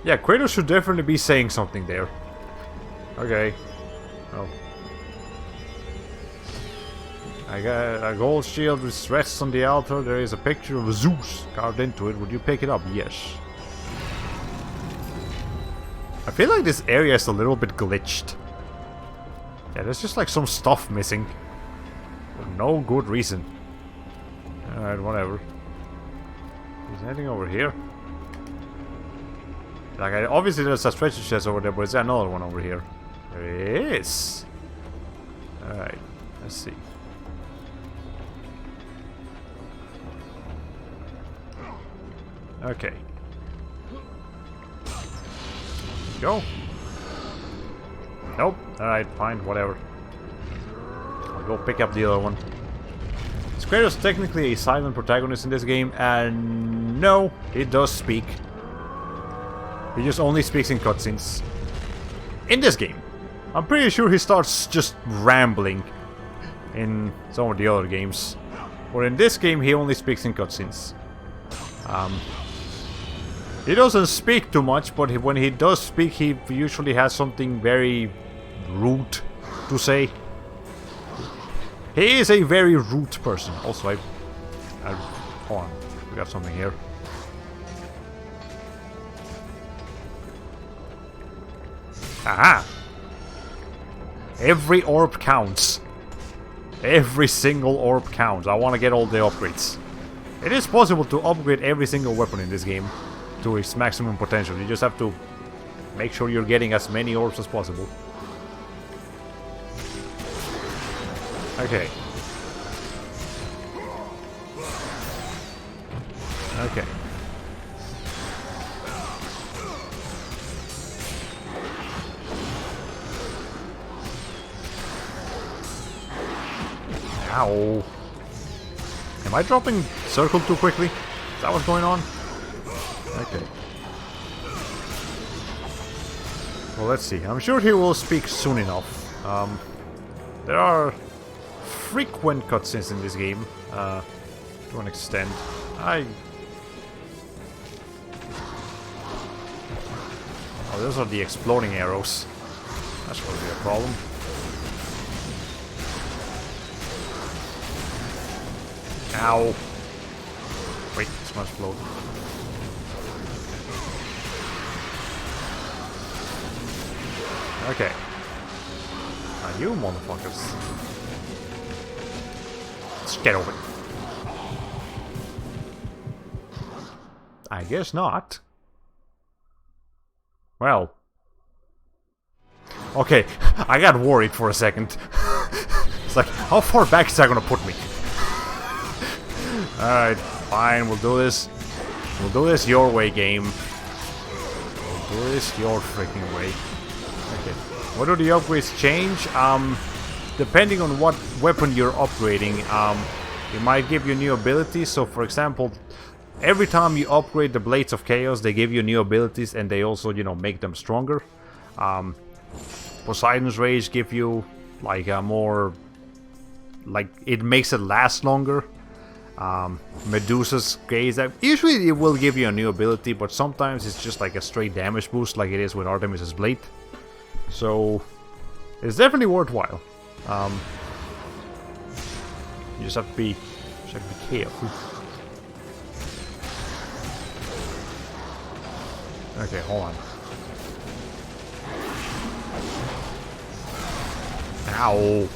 A: Yeah, Kratos should definitely be saying something there. Okay. Oh. I got a gold shield which rests on the altar. There is a picture of Zeus carved into it. Would you pick it up? Yes. I feel like this area is a little bit glitched. Yeah, there's just like some stuff missing. For no good reason. Alright, whatever. Is there anything over here? Like, obviously there's a treasure chest over there, but is there another one over here? There is. Alright, let's see. Okay. Go. Nope. Alright, fine, whatever. I'll go pick up the other one. Is Kratos technically a silent protagonist in this game? And no, he does speak. He just only speaks in cutscenes. In this game. I'm pretty sure he starts just rambling in some of the other games. But in this game, he only speaks in cutscenes. He doesn't speak too much, but when he does speak, he usually has something very rude to say. He is a very rude person. Also, hold on, we got something here. Aha! Every orb counts. Every single orb counts. I want to get all the upgrades. It is possible to upgrade every single weapon in this game to its maximum potential. You just have to make sure you're getting as many orbs as possible. Okay. Okay. Ow. Am I dropping circle too quickly? Is that what's going on? Okay. Well, let's see. I'm sure he will speak soon enough. There are frequent cutscenes in this game, to an extent. Oh, those are the exploding arrows. That's going to be a problem. Ow. Wait, this must explode. Okay. Now you motherfuckers. Let's get over it. I guess not. Well. Okay, I got worried for a second. It's like, how far back is that gonna put me? Alright, fine, we'll do this. We'll do this your way, game. We'll do this your freaking way. Okay. What do the upgrades change? Depending on what weapon you're upgrading, it might give you new abilities. So, for example, every time you upgrade the Blades of Chaos, they give you new abilities, and they also, you know, make them stronger. Poseidon's Rage give you, like, a more... like, it makes it last longer. Medusa's Gaze, usually it will give you a new ability, but sometimes it's just like a straight damage boost, like it is with Artemis's Blade. So, it's definitely worthwhile. You just have to be careful. Okay, hold on. Ow.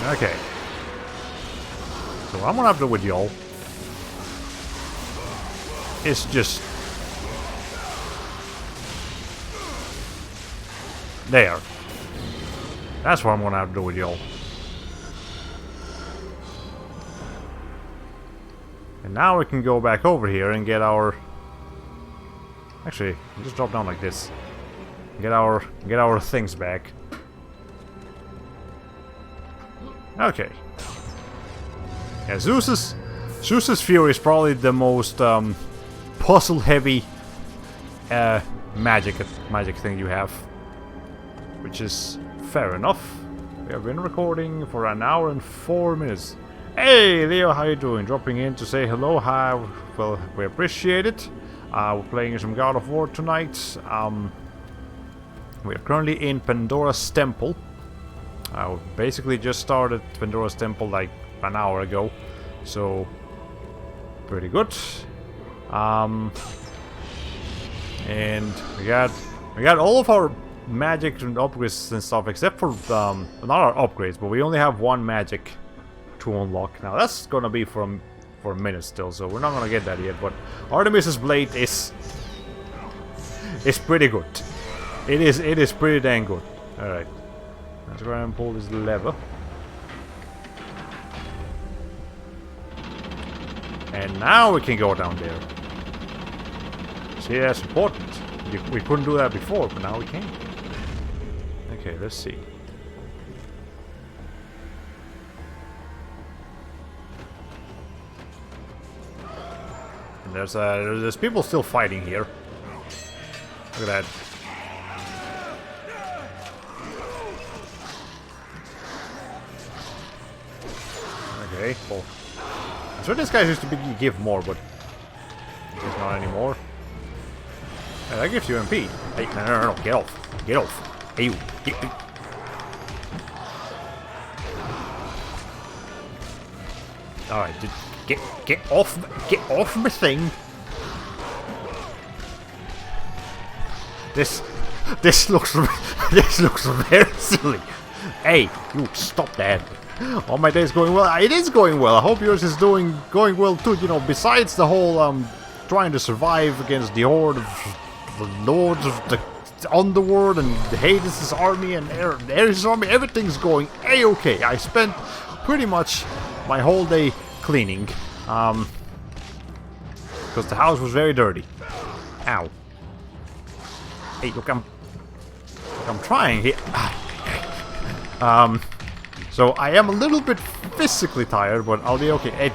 A: Okay. So what I'm gonna have to do with y'all is just... there. That's what I'm gonna have to do with y'all. And now we can go back over here and get our... actually, just drop down like this. Get our things back. Okay. Yeah, Zeus's Fury is probably the most puzzle-heavy magic thing you have, which is fair enough. We have been recording for an hour and 4 minutes. Hey, Leo, how you doing? Dropping in to say hello. Hi, well, we appreciate it. We're playing some God of War tonight. We are currently in Pandora's Temple. I basically just started Pandora's Temple like an hour ago, so pretty good. And we got all of our magic and upgrades and stuff, except for not our upgrades, but we only have one magic to unlock. Now that's gonna be from for a minute still, so we're not gonna get that yet. But Artemis's blade is pretty good. It is pretty dang good. All right, let's go ahead and pull this lever. And now we can go down there. See, that's important. We couldn't do that before, but now we can. Okay, let's see. And there's people still fighting here. Look at that. Okay, well. I'm sure this guy used to give more, but he's not anymore. Yeah, that gives you MP. Hey, no, get off. Get off. Hey, you. Alright, get off my thing. This looks very silly. Hey, you stop that. All my days going well. It is going well. I hope yours is going well too. You know, besides the whole trying to survive against the horde of the lords of the underworld and Hades' army and Ares' army, everything's going a-okay. I spent pretty much my whole day cleaning, because the house was very dirty. Ow. Hey, look, I'm trying here. So I am a little bit physically tired, but I'll be okay.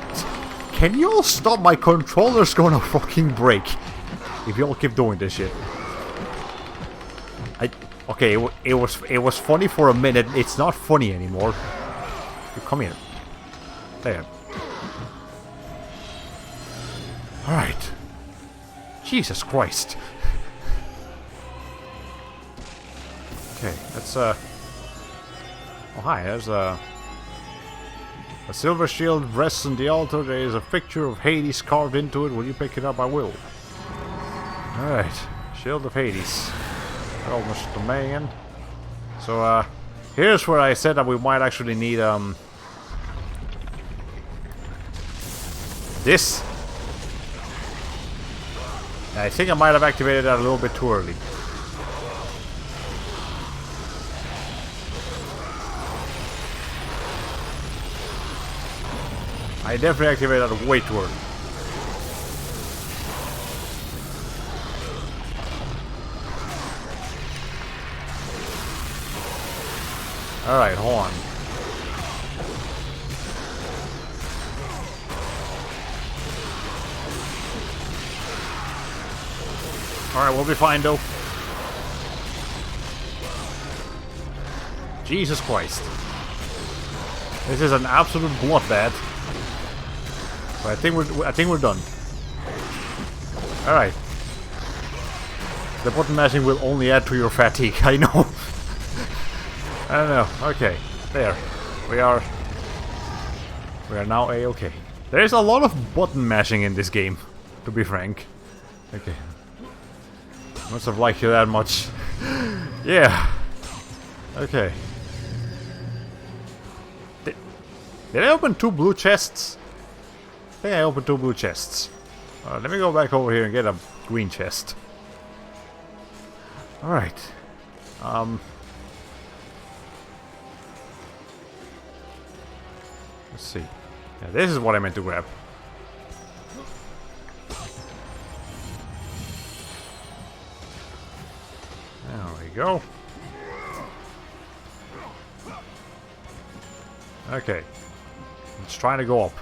A: Can you all stop? My controller's gonna fucking break if you all keep doing this shit. Okay, it was funny for a minute. It's not funny anymore. You come here. There. All right. Jesus Christ. Okay, that's Oh hi, there's a silver shield rests on the altar. There is a picture of Hades carved into it. Will you pick it up? I will. Alright, Shield of Hades. Almost the man. So here's where I said that we might actually need this. I think I might have activated that a little bit too early. I definitely activated that way too early. Alright, hold on. Alright, we'll be fine though. Jesus Christ. This is an absolute bloodbath. But I think we're done. Alright. The button mashing will only add to your fatigue, I know. I don't know. Okay. There. We are now A-okay. There's a lot of button mashing in this game, to be frank. Okay. Must have liked you that much. Yeah. Okay. Did I open 2 blue chests? I think I opened 2 blue chests. Let me go back over here and get a green chest. Alright. Let's see. Yeah, this is what I meant to grab. There we go. Okay. Let's try to go up.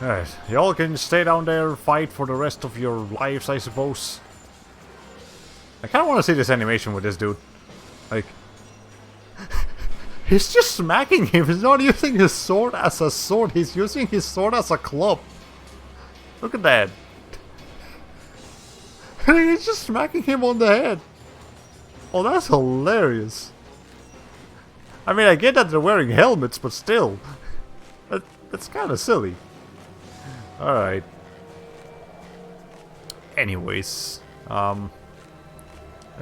A: Alright. Y'all can stay down there and fight for the rest of your lives, I suppose. I kinda wanna see this animation with this dude. Like... He's just smacking him. He's not using his sword as a sword. He's using his sword as a club. Look at that. He's just smacking him on the head. Oh, that's hilarious. I mean, I get that they're wearing helmets, but still. That's kind of silly. Alright. Anyways. Let's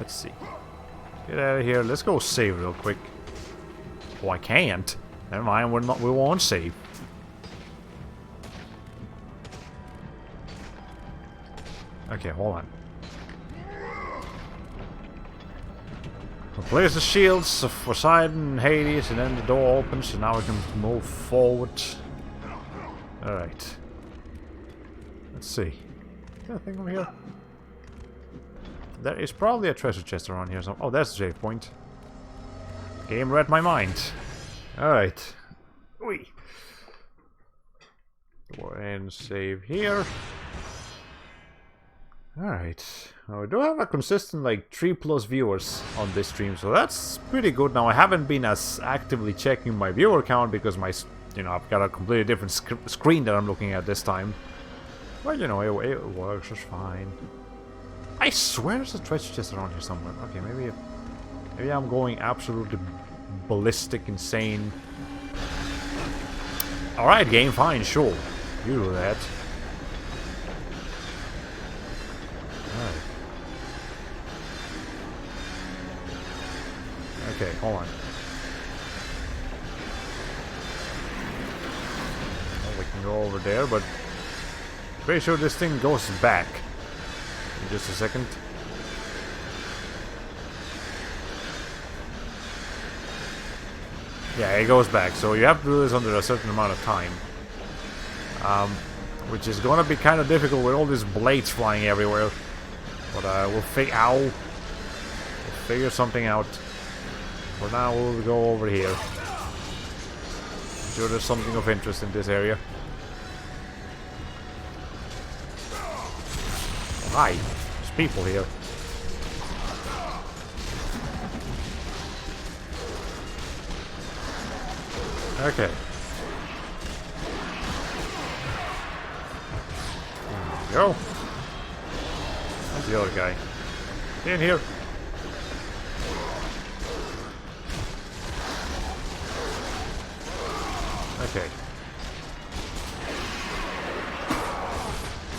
A: see. Get out of here. Let's go save real quick. Oh, I can't. Never mind, we won't save. Okay, hold on. Replace the shields for Poseidon and Hades, and then the door opens, and now we can move forward. Alright. Let's see. Is there anything over here? There is probably a treasure chest around here. Oh, there's a save point. Game read my mind. Alright. Wee. Go ahead and save here. Alright. Now we do have a consistent like 3+ viewers on this stream, so that's pretty good. Now I haven't been as actively checking my viewer count because my, you know, I've got a completely different screen that I'm looking at this time. But you know, it works just fine. I swear there's a treasure chest around here somewhere. Okay, maybe I'm going absolutely ballistic, insane. Alright, game, fine, sure. You do that. Alright. Okay, hold on. Well, we can go over there, but pretty sure this thing goes back. In just a second. Yeah, it goes back, so you have to do this under a certain amount of time. Which is gonna be kind of difficult with all these blades flying everywhere. But we'll figure something out. For now, we'll go over here. I'm sure there's something of interest in this area. Hi, there's people here. Okay. There we go. That's the other guy. Get in here. Okay.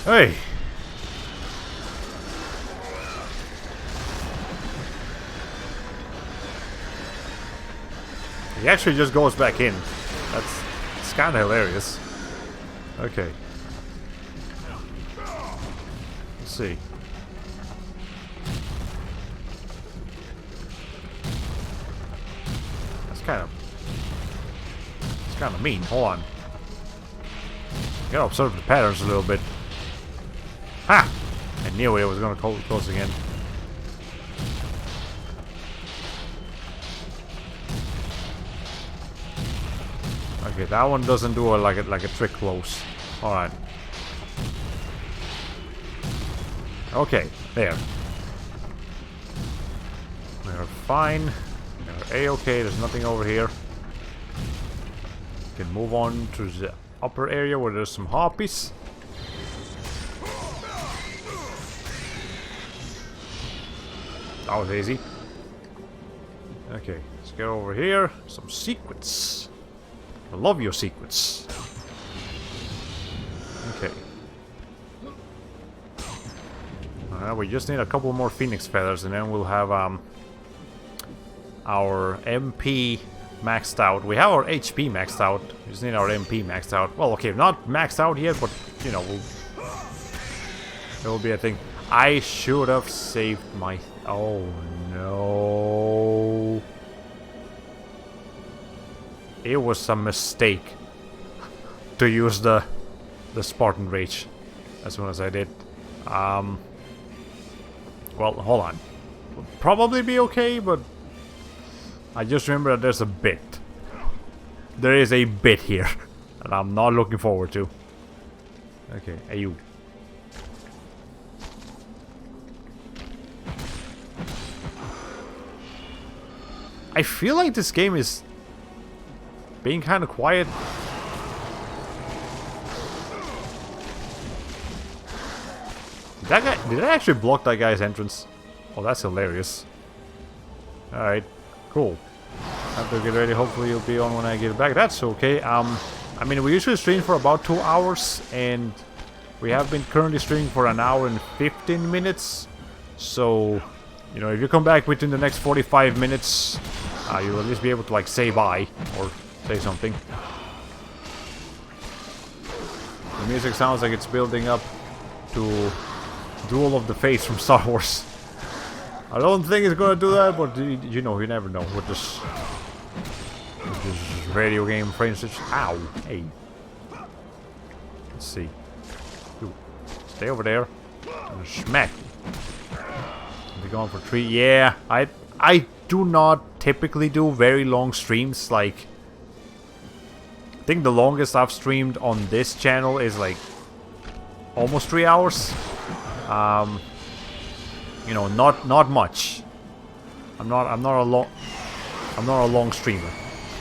A: Hey! He actually just goes back in. It's kind of hilarious. Okay. Let's see. It's kind of mean. Hold on. You gotta observe the patterns a little bit. Ha! I knew it was gonna close again. Okay, that one doesn't do like a trick close. All right. Okay, there. We're fine. We're a-okay. There's nothing over here. We can move on to the upper area where there's some harpies. That was easy. Okay, let's get over here. Some secrets. I love your secrets. Okay. We just need a couple more phoenix feathers and then we'll have our MP maxed out. We have our HP maxed out. We just need our MP maxed out. Well, okay, not maxed out yet, but you know, it will be a thing. I should have saved my... Oh no. It was a mistake to use the Spartan Rage as soon as I did. Well, hold on. We'll probably be okay, but I just remember that there's a bit. There is a bit here that I'm not looking forward to. Okay, hey you. I feel like this game is being kind of quiet. Did I actually block that guy's entrance? Oh, that's hilarious. Alright, cool. Have to get ready. Hopefully you'll be on when I get back. That's okay. I mean, we usually stream for about 2 hours, and we have been currently streaming for 1 hour and 15 minutes. So, you know, if you come back within the next 45 minutes, you'll at least be able to, like, say bye, or say something. The music sounds like it's building up to Duel of the Fates from Star Wars. I don't think it's gonna do that, but you know, you never know with this video game frame switch. Ow! Hey. Let's see. Ooh. Stay over there. And smack. We're going for 3. Yeah, I do not typically do very long streams. Like, I think the longest I've streamed on this channel is like almost 3 hours. You know, not much. I'm not a long streamer.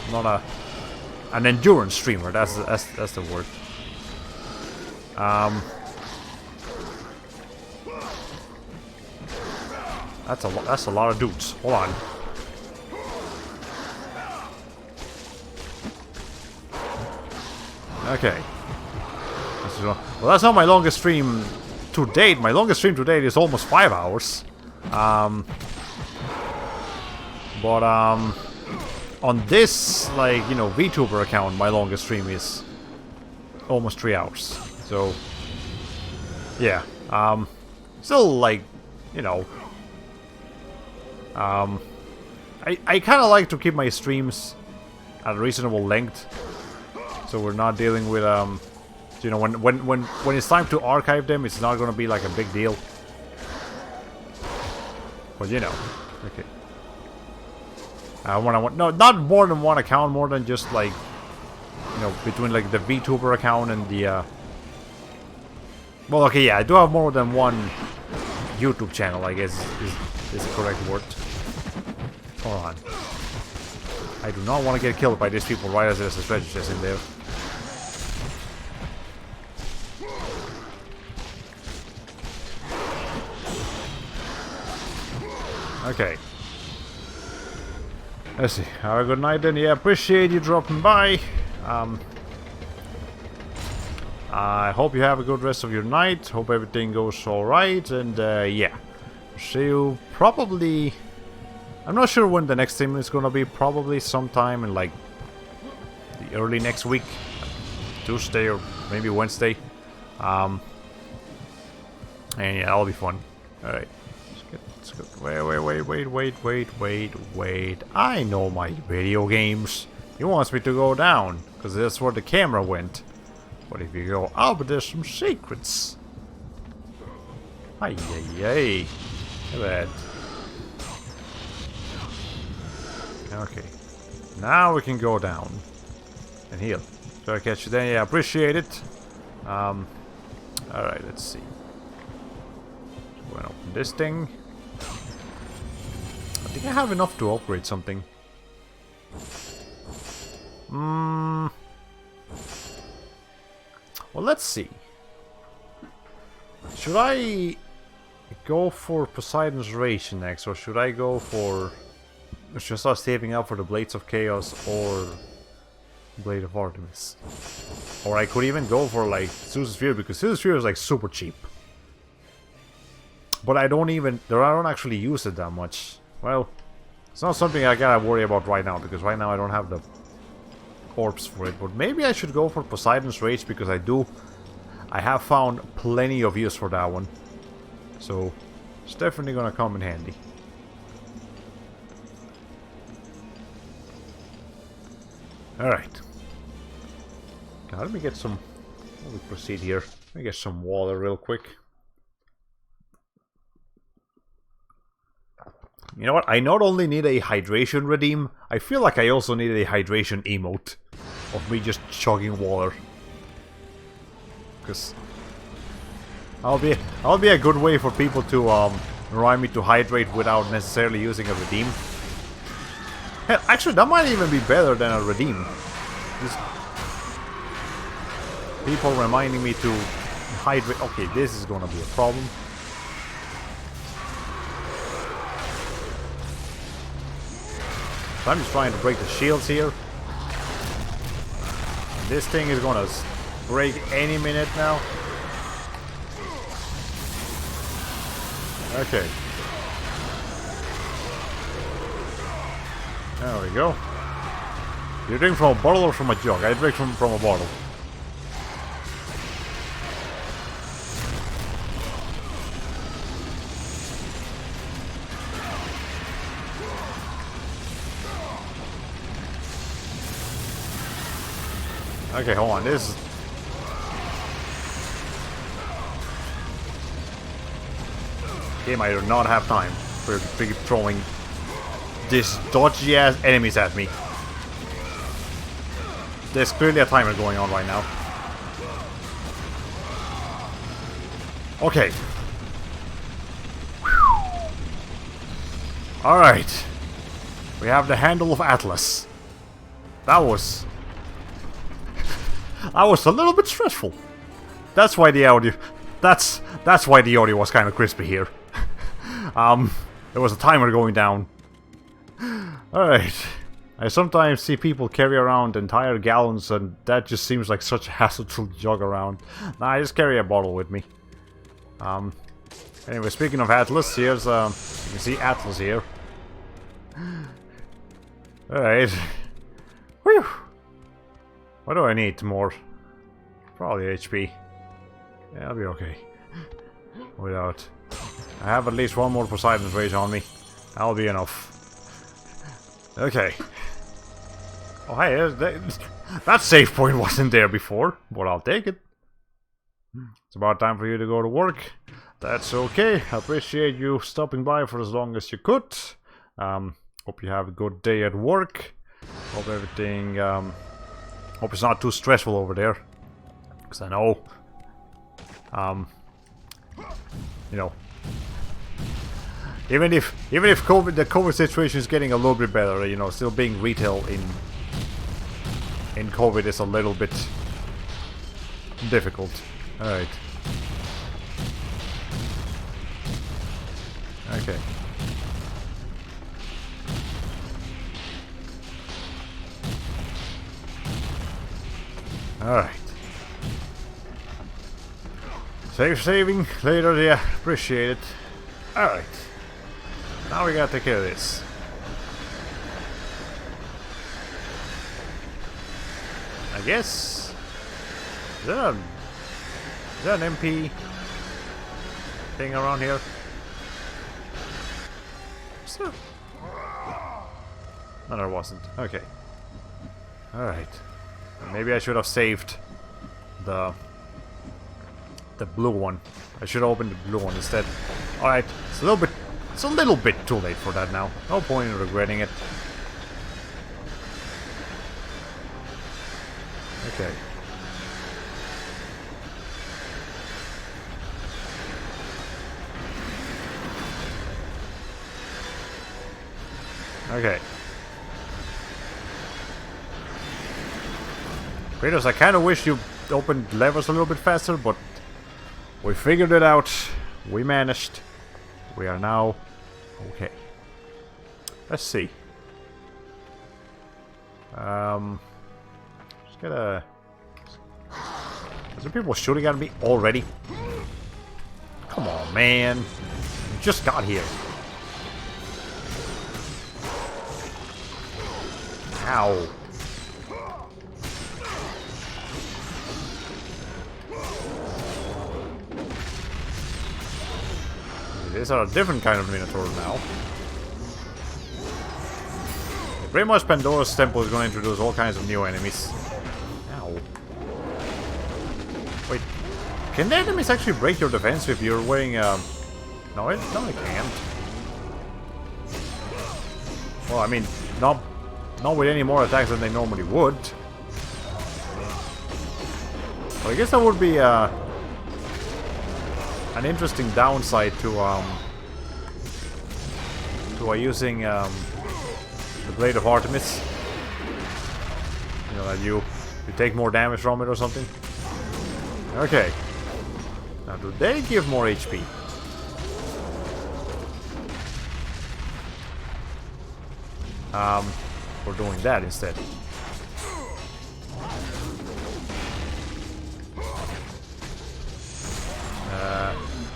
A: I'm not an endurance streamer. That's the word. That's a lot of dudes. Hold on. Okay. Well, that's not my longest stream to date. My longest stream to date is almost 5 hours. But on this, like, you know, VTuber account, my longest stream is almost 3 hours. So, yeah. Still, like, you know, I kind of like to keep my streams at a reasonable length, so we're not dealing with you know, when it's time to archive them, it's not gonna be like a big deal. But you know, okay. No, not more than one account, more than just like, you know, between like the VTuber account and the well, okay, yeah, I do have more than one YouTube channel, I guess is the correct word. Hold on. I do not want to get killed by these people right as there's a treasure chest in there. Okay. Let's see. Have a good night then. Yeah, appreciate you dropping by. I hope you have a good rest of your night. Hope everything goes alright. And yeah. See you probably... I'm not sure when the next stream is gonna be. Probably sometime in like the early next week. Tuesday or maybe Wednesday. And yeah, that'll be fun. Alright. Let's get... Wait. I know my video games. He wants me to go down, because that's where the camera went. But if you go up, there's some secrets. Ay. Look at that. Okay. Now we can go down. And heal. So I catch you then. Yeah, appreciate it. Alright, let's see. Go and open this thing. I think I have enough to upgrade something. Well, let's see. Should I go for Poseidon's Rage next, or should I go for... Should I start saving up for the Blades of Chaos or Blade of Artemis? Or I could even go for like Zeus's Fury, because Zeus's Fury is like super cheap. But I don't actually use it that much. Well, it's not something I gotta worry about right now, because right now I don't have the orbs for it. But maybe I should go for Poseidon's Rage, because I have found plenty of use for that one. So it's definitely gonna come in handy. Alright. Now let me get some... Let me proceed here. Let me get some water real quick. You know what? I not only need a hydration redeem, I feel like I also need a hydration emote of me just chugging water. Because I'll be a good way for people to remind me to hydrate without necessarily using a redeem. Hell, actually, that might even be better than a redeem. Just people reminding me to hydrate. Okay, this is gonna be a problem. So I'm just trying to break the shields here. And this thing is gonna break any minute now. Okay. There we go. You drink from a bottle or from a jug? I drink from a bottle. . Okay, hold on. This. Game, I do not have time for you to keep throwing these dodgy ass enemies at me. There's clearly a timer going on right now. Okay. Alright. We have the handle of Atlas. That was a little bit stressful. That's why the audio that's why the audio was kind of crispy here. There was a timer going down. Alright. I sometimes see people carry around entire gallons and that just seems like such a hassle to jog around. Nah, I just carry a bottle with me. Anyway, speaking of Atlas, here's you can see Atlas here. Alright. Whew. What do I need more? Probably HP. Yeah, I'll be okay. Without. I have at least one more Poseidon's Rage on me. That'll be enough. Okay. Oh hey, that save point wasn't there before, but I'll take it. It's about time for you to go to work. That's okay. I appreciate you stopping by for as long as you could. Hope you have a good day at work. Hope everything, hope it's not too stressful over there. Because I know, you know, even if the COVID situation is getting a little bit better, you know, still being retail in COVID is a little bit difficult. Alright. Okay. Alright. Saving later, yeah, appreciate it. Alright. Now we gotta take care of this. I guess. Is there an MP thing around here? So. No, there wasn't. Okay. Alright. Maybe I should have saved the blue one. I should have opened the blue one instead. Alright. It's a little bit too late for that now. No point in regretting it. Okay. Okay. Kratos, I kind of wish you opened levers a little bit faster, but we figured it out. We managed. We are now okay. Let's see. Just gotta. Is there people shooting at me already? Come on, man. We just got here. Ow. These are a different kind of Minotaur now. Pretty much Pandora's Temple is going to introduce all kinds of new enemies. Ow. Wait. Can the enemies actually break your defense if you're wearing a... No, it can't. Well, I mean, not with any more attacks than they normally would. Well, I guess that would be an interesting downside to using the Blade of Artemis. You know, that you take more damage from it or something. Okay. Now, do they give more HP? We're doing that instead.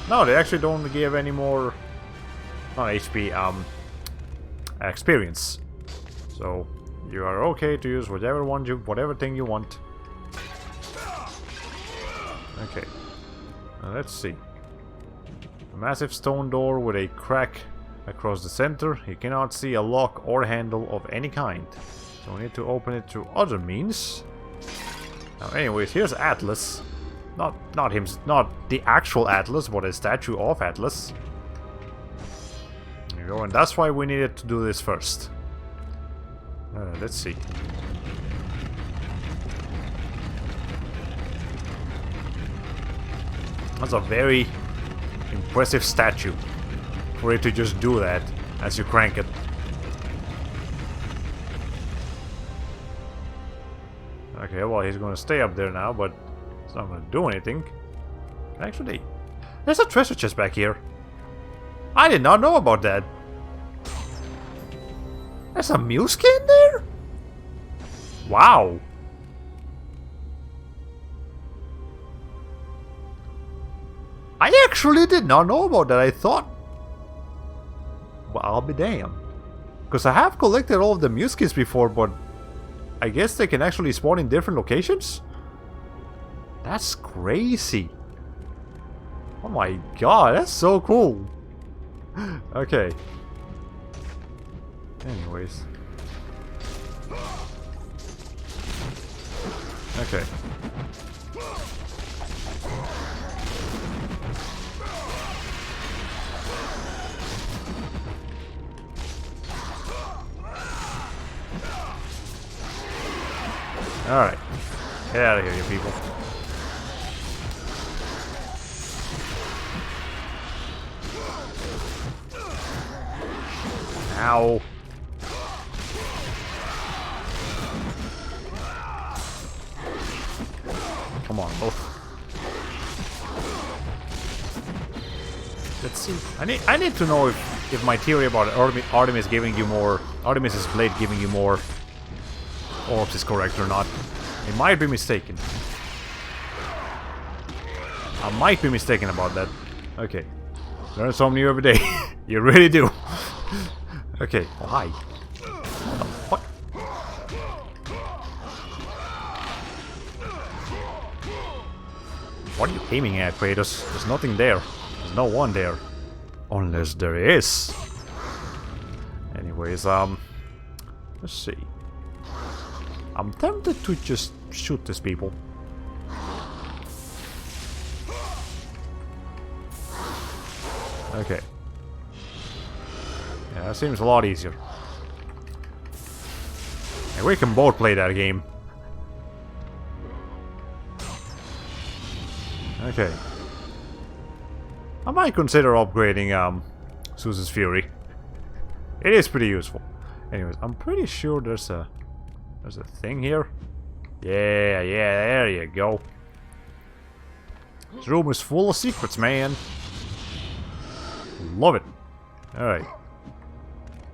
A: No, they actually don't give any more, not HP, experience. So you are okay to use whatever thing you want. Okay. Now let's see. A massive stone door with a crack across the center. You cannot see a lock or handle of any kind. So we need to open it through other means. Now, anyways, here's Atlas. Not him, not the actual Atlas, but a statue of Atlas. There you go, and that's why we needed to do this first. Let's see. That's a very impressive statue for it to just do that as you crank it. Okay, well, he's gonna stay up there now, but it's not gonna do anything. Actually, there's a treasure chest back here. I did not know about that. There's a mule skin there? Wow. I actually did not know about that. I thought... Well, I'll be damned. Because I have collected all of the mule skins before, but... I guess they can actually spawn in different locations? That's crazy. Oh my god, that's so cool. Okay. Anyways. Okay. Alright. Get out of here, you people. Ow. Come on, both. Let's see. I need to know if my theory about Artemis giving you more... Artemis's blade giving you more orbs is correct or not. It might be mistaken. I might be mistaken about that. Okay. Learn something new every day. You really do. Okay. Oh, hi. What the fuck? What are you aiming at, Kratos? There's nothing there. There's no one there. Unless there is. Anyways, let's see. I'm tempted to just shoot these people. Okay. Yeah, that seems a lot easier. And we can both play that game. Okay. I might consider upgrading Zeus's Fury. It is pretty useful. Anyways, I'm pretty sure there's a thing here. Yeah, there you go. This room is full of secrets, man. Love it. Alright.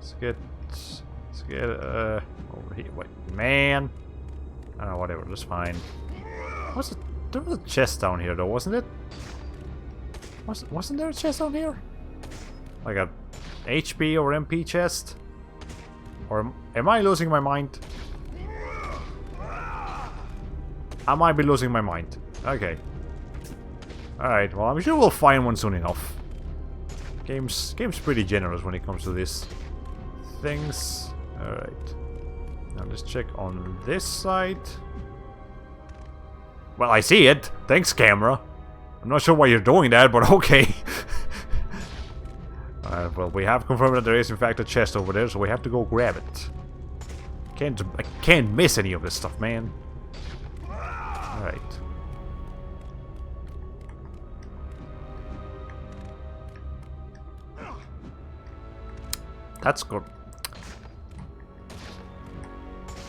A: Let's get over here. Wait, man. I don't know, whatever, that's fine. There was a chest down here though, wasn't it? Wasn't there a chest down here? Like a HP or MP chest? Or am I losing my mind? I might be losing my mind. Okay. Alright, well, I'm sure we'll find one soon enough. Game's pretty generous when it comes to these things. Alright. Now let's check on this side. Well, I see it. Thanks, camera. I'm not sure why you're doing that, but okay. Alright, well, we have confirmed that there is in fact a chest over there, so we have to go grab it. I can't miss any of this stuff, man. Alright. That's good.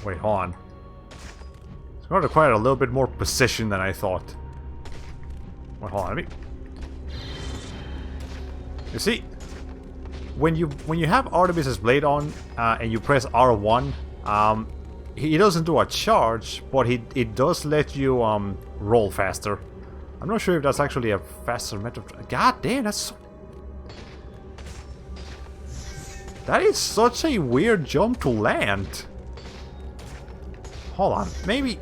A: Wait, hold on. It's going to require a little bit more precision than I thought. Wait, hold on. You see, when you have Artemis's blade on and you press R1, he doesn't do a charge, but it does let you roll faster. I'm not sure if that's actually a faster method. God damn, that is such a weird jump to land. Hold on, maybe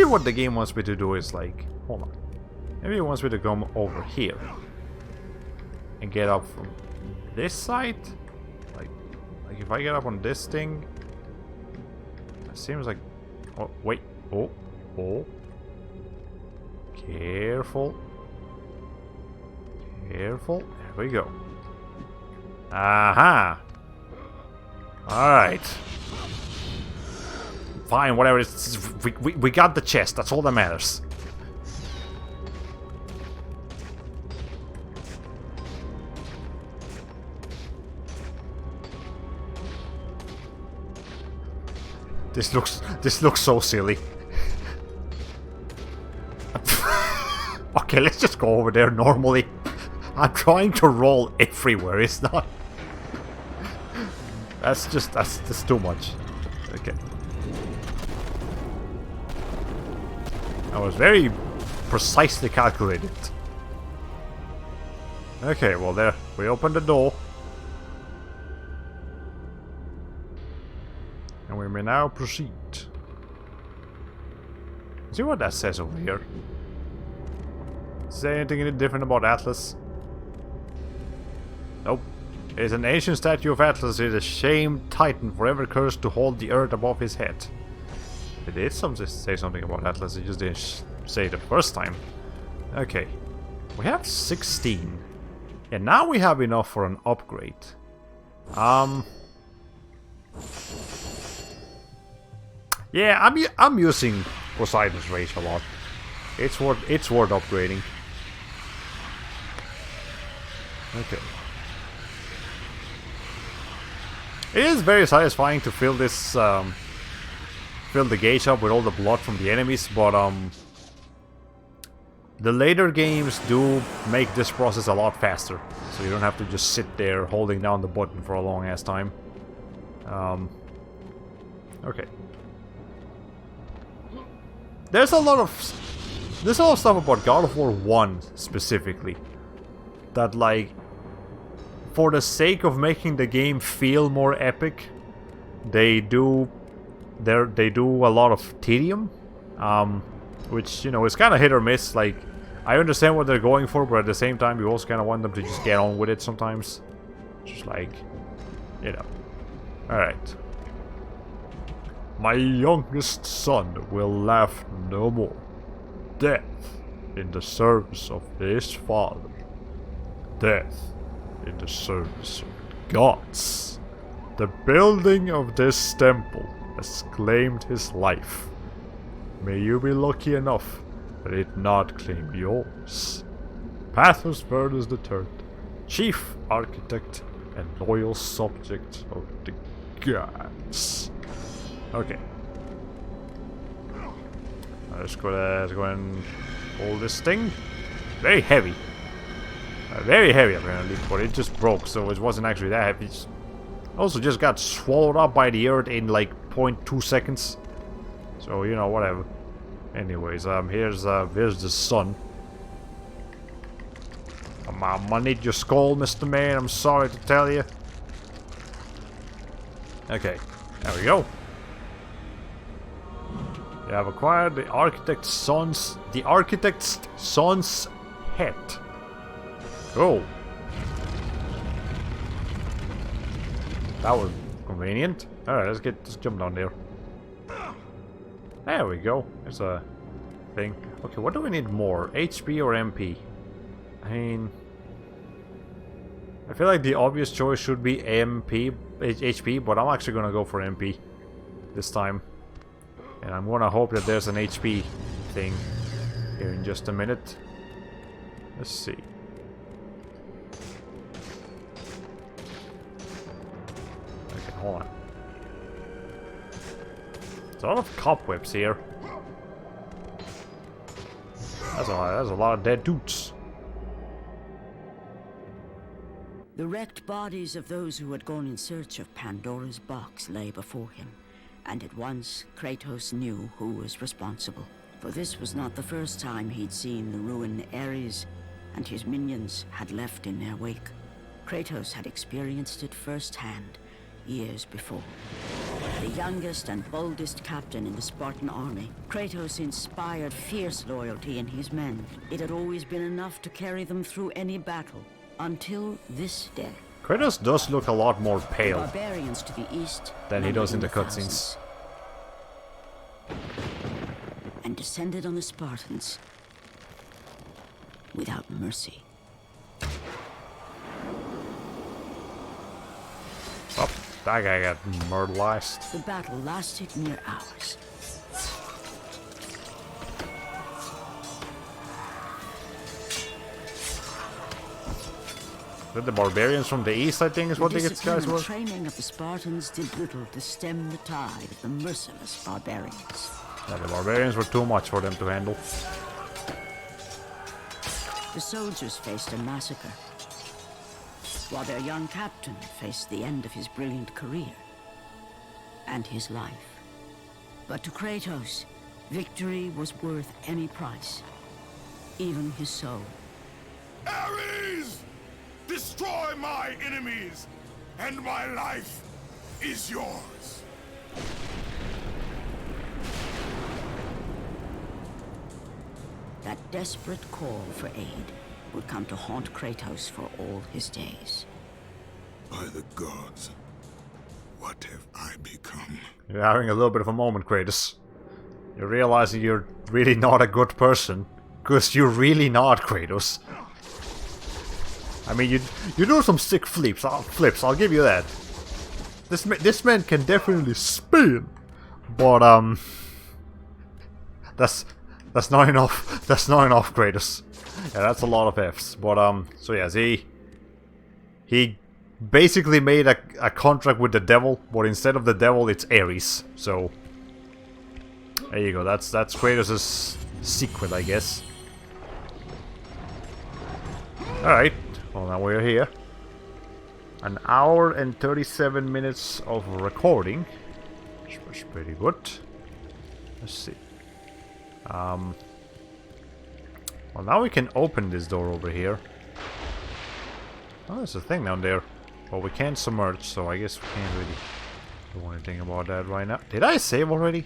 A: what the game wants me to do is like, hold on. Maybe it wants me to come over here and get up from this side. Like if I get up on this thing, seems like... Oh, wait. Oh. Oh. Careful. Careful. There we go. Aha! Alright. Fine, whatever. We got the chest. That's all that matters. This looks so silly. Okay, let's just go over there normally. I'm trying to roll everywhere. It's not. That's too much. Okay. That was very precisely calculated. Okay, well there. We opened the door. And we may now proceed. See what that says over here. Say anything different about Atlas? Nope. It is an ancient statue of Atlas. It is a shamed titan forever cursed to hold the earth above his head. It did say something about Atlas. It just didn't say it the first time. Okay. We have 16. And now we have enough for an upgrade. Yeah, I'm using Poseidon's Rage a lot. It's worth upgrading. Okay. It is very satisfying to fill this fill the gauge up with all the blood from the enemies, but the later games do make this process a lot faster, so you don't have to just sit there holding down the button for a long ass time. Okay. There's a lot of stuff about God of War 1 specifically that, like, for the sake of making the game feel more epic, they do a lot of tedium, which, you know, is kind of hit or miss. Like, I understand what they're going for, but at the same time, you also kind of want them to just get on with it sometimes. Just like, you know. Alright. My youngest son will laugh no more. Death in the service of his father. Death in the service of the gods. The building of this temple has claimed his life. May you be lucky enough that it not claim yours. Pathos Verdes III, chief architect and loyal subject of the gods. Okay. Let's go and hold this thing. Very heavy. Very heavy apparently, but it just broke, so it wasn't actually that heavy. It also just got swallowed up by the earth in like 0.2 seconds. So, you know, whatever. Anyways, here's the sun. I need your skull, Mr. Man. I'm sorry to tell you. Okay, there we go. You have acquired the architect's son's head. Oh. That was convenient. Alright, let's jump down there. There we go. There's a thing. Okay, what do we need more? HP or MP? I mean, I feel like the obvious choice should be HP, but I'm actually gonna go for MP this time. And I'm gonna hope that there's an HP thing here in just a minute. Let's see. Okay, hold on. There's a lot of cobwebs here. That's a lot of dead dudes.
B: The wrecked bodies of those who had gone in search of Pandora's box lay before him, and at once Kratos knew who was responsible. For this was not the first time he'd seen the ruin Ares and his minions had left in their wake. Kratos had experienced it firsthand, years before. The youngest and boldest captain in the Spartan army, Kratos inspired fierce loyalty in his men. It had always been enough to carry them through any battle, until this day.
A: Kratos does look a lot more pale
B: The barbarians to the east
A: than he does in the
B: thousands.
A: cutscenes.
B: and descended on the Spartans without mercy.
A: Oh, that guy got murderized.
B: The battle lasted near hours.
A: The barbarians from the east, I think, is what
B: The
A: these guys
B: discipline
A: were.
B: and training of the Spartans did little to stem the tide of the merciless barbarians.
A: Yeah, the barbarians were too much for them to handle.
B: The soldiers faced a massacre, while their young captain faced the end of his brilliant career and his life. But to Kratos, victory was worth any price, even his soul.
D: Ares! Destroy my enemies, and my life is yours.
B: That desperate call for aid would come to haunt Kratos for all his days.
D: By the gods, what have I become?
A: You're having a little bit of a moment, Kratos. You're realizing you're really not a good person. Because you're really not, Kratos. I mean, you do some sick flips, I'll give you that. This man can definitely spin. But, That's not enough. That's not enough, Kratos. Yeah, that's a lot of Fs. But, so yes, he basically made a contract with the devil, but instead of the devil, it's Ares. So, there you go. That's Kratos' secret, I guess. Alright, well now we're here. An hour and 37 minutes of recording, which was pretty good. Let's see. Well, now we can open this door over here. Oh, there's a thing down there. Well, we can't submerge, so I guess we can't really do anything about that right now. Did I save already?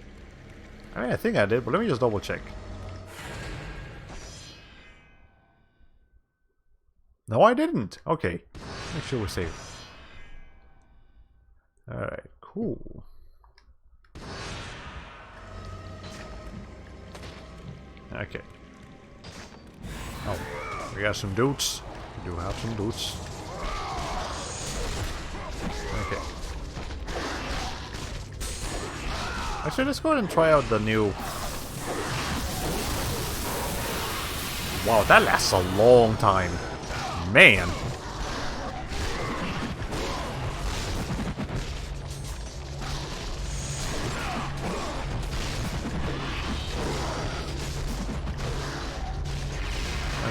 A: I mean, I think I did, but let me just double check. No, I didn't. Okay. Make sure we save it. Alright, cool. Okay. Oh, we got some dudes. We do have some dudes. Okay. Actually, let's go ahead and try out the new... Wow, that lasts a long time. Man.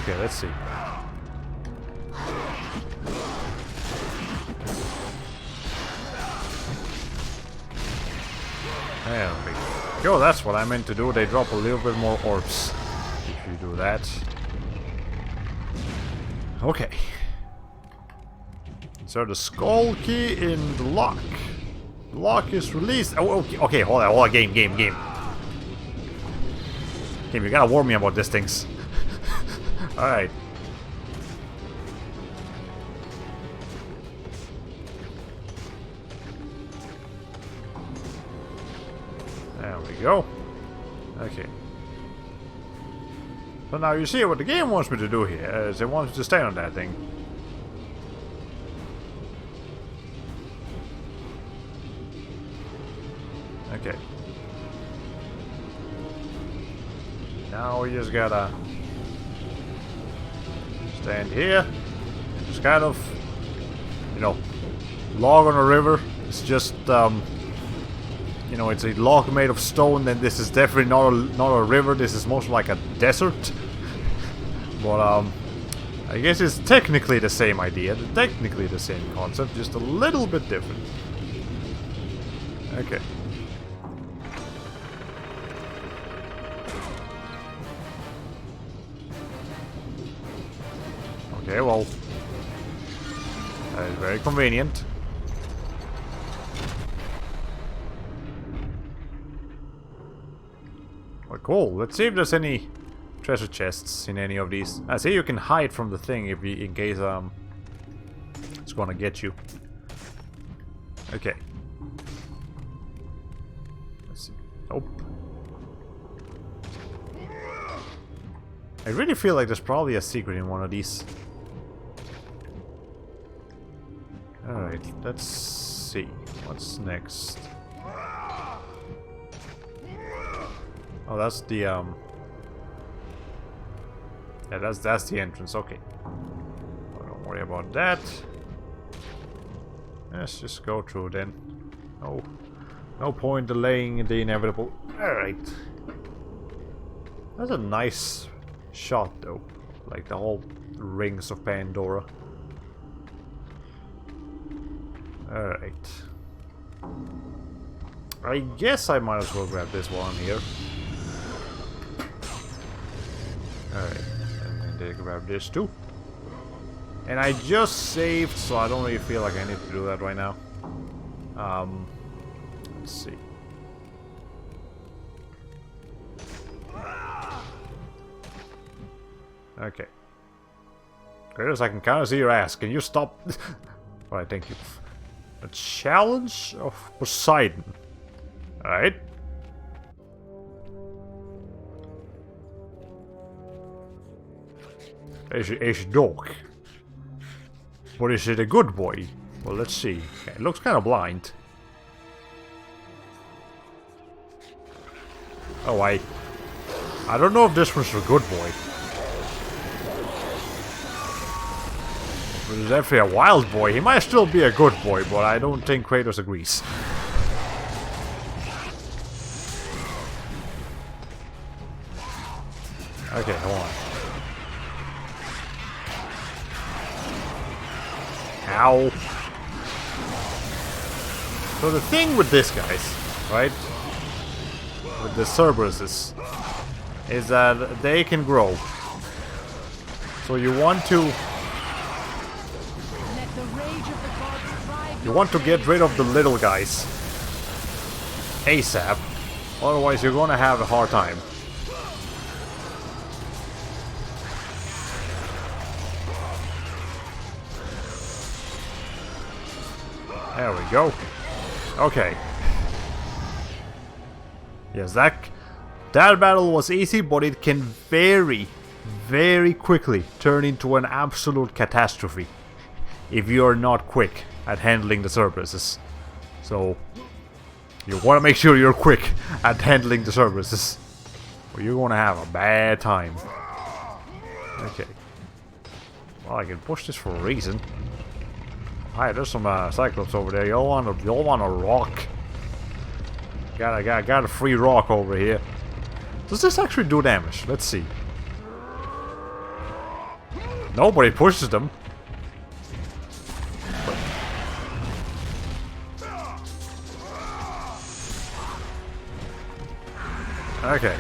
A: Okay, let's see. There we go. That's what I meant to do. They drop a little bit more orbs if you do that. Okay. Insert the skull key in the lock. The lock is released. Oh, okay, okay, hold on, game. Game, you gotta warn me about these things. Alright. There we go. Okay. So now you see what the game wants me to do here, is it wants me to stay on that thing. Okay. Now we just gotta stand here. Just kind of, you know, log on a river. It's just, you know, it's a log made of stone, and this is definitely not a river. This is most like a desert. But I guess it's technically the same idea, technically the same concept, just a little bit different. Okay. Okay, well, that is very convenient. Well, cool. Let's see if there's any treasure chests in any of these. I see you can hide from the thing if you, in case it's gonna get you. Okay. Let's see. Nope. I really feel like there's probably a secret in one of these. Alright, let's see. What's next? Oh, that's the, yeah, that's the entrance, okay. Well, don't worry about that. Let's just go through then. No point delaying the inevitable. Alright. That's a nice shot though. Like the whole rings of Pandora. Alright. I guess I might as well grab this one here. Alright. And then grab this too. And I just saved, so I don't really feel like I need to do that right now. Let's see. Okay. Kratos, I can kind of see your ass. Can you stop? Alright, thank you. A challenge of Poseidon. Alright. Is a dog. But is it a good boy? Well, let's see. Okay, it looks kind of blind. Oh, I don't know if this was a good boy. But it's definitely a wild boy. He might still be a good boy, but I don't think Kratos agrees. Okay, come on. Ow. So the thing with this, guys, right? With the Cerberuses, is that they can grow. So you want to get rid of the little guys ASAP, otherwise you're gonna have a hard time. There we go. Okay. Yes, that battle was easy, but it can very, very quickly turn into an absolute catastrophe if you're not quick at handling the Cerberuses. So, you want to make sure you're quick at handling the Cerberuses, or you're going to have a bad time. Okay. Well, I can push this for a reason. Hi, there's some Cyclops over there. Y'all want a rock? Got a free rock over here. Does this actually do damage? Let's see. Nobody pushes them. Okay.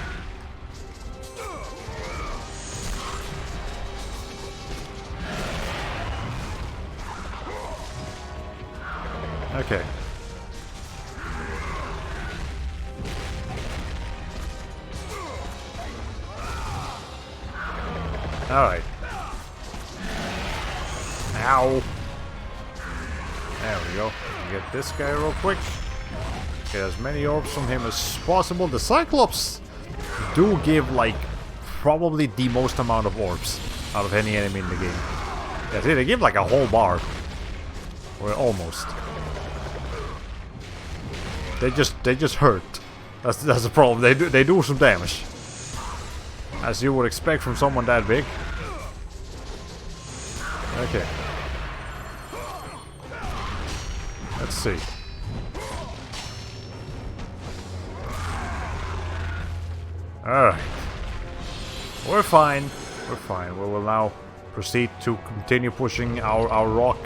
A: Okay. Alright. Ow. There we go. Get this guy real quick. Get as many orbs from him as possible. The Cyclops do give, like, probably the most amount of orbs out of any enemy in the game. Yeah, see, they give like a whole bar. Or almost. They just hurt. That's the problem. They do some damage, as you would expect from someone that big. Okay. Let's see. Alright. We're fine. We're fine. We will now proceed to continue pushing our rock.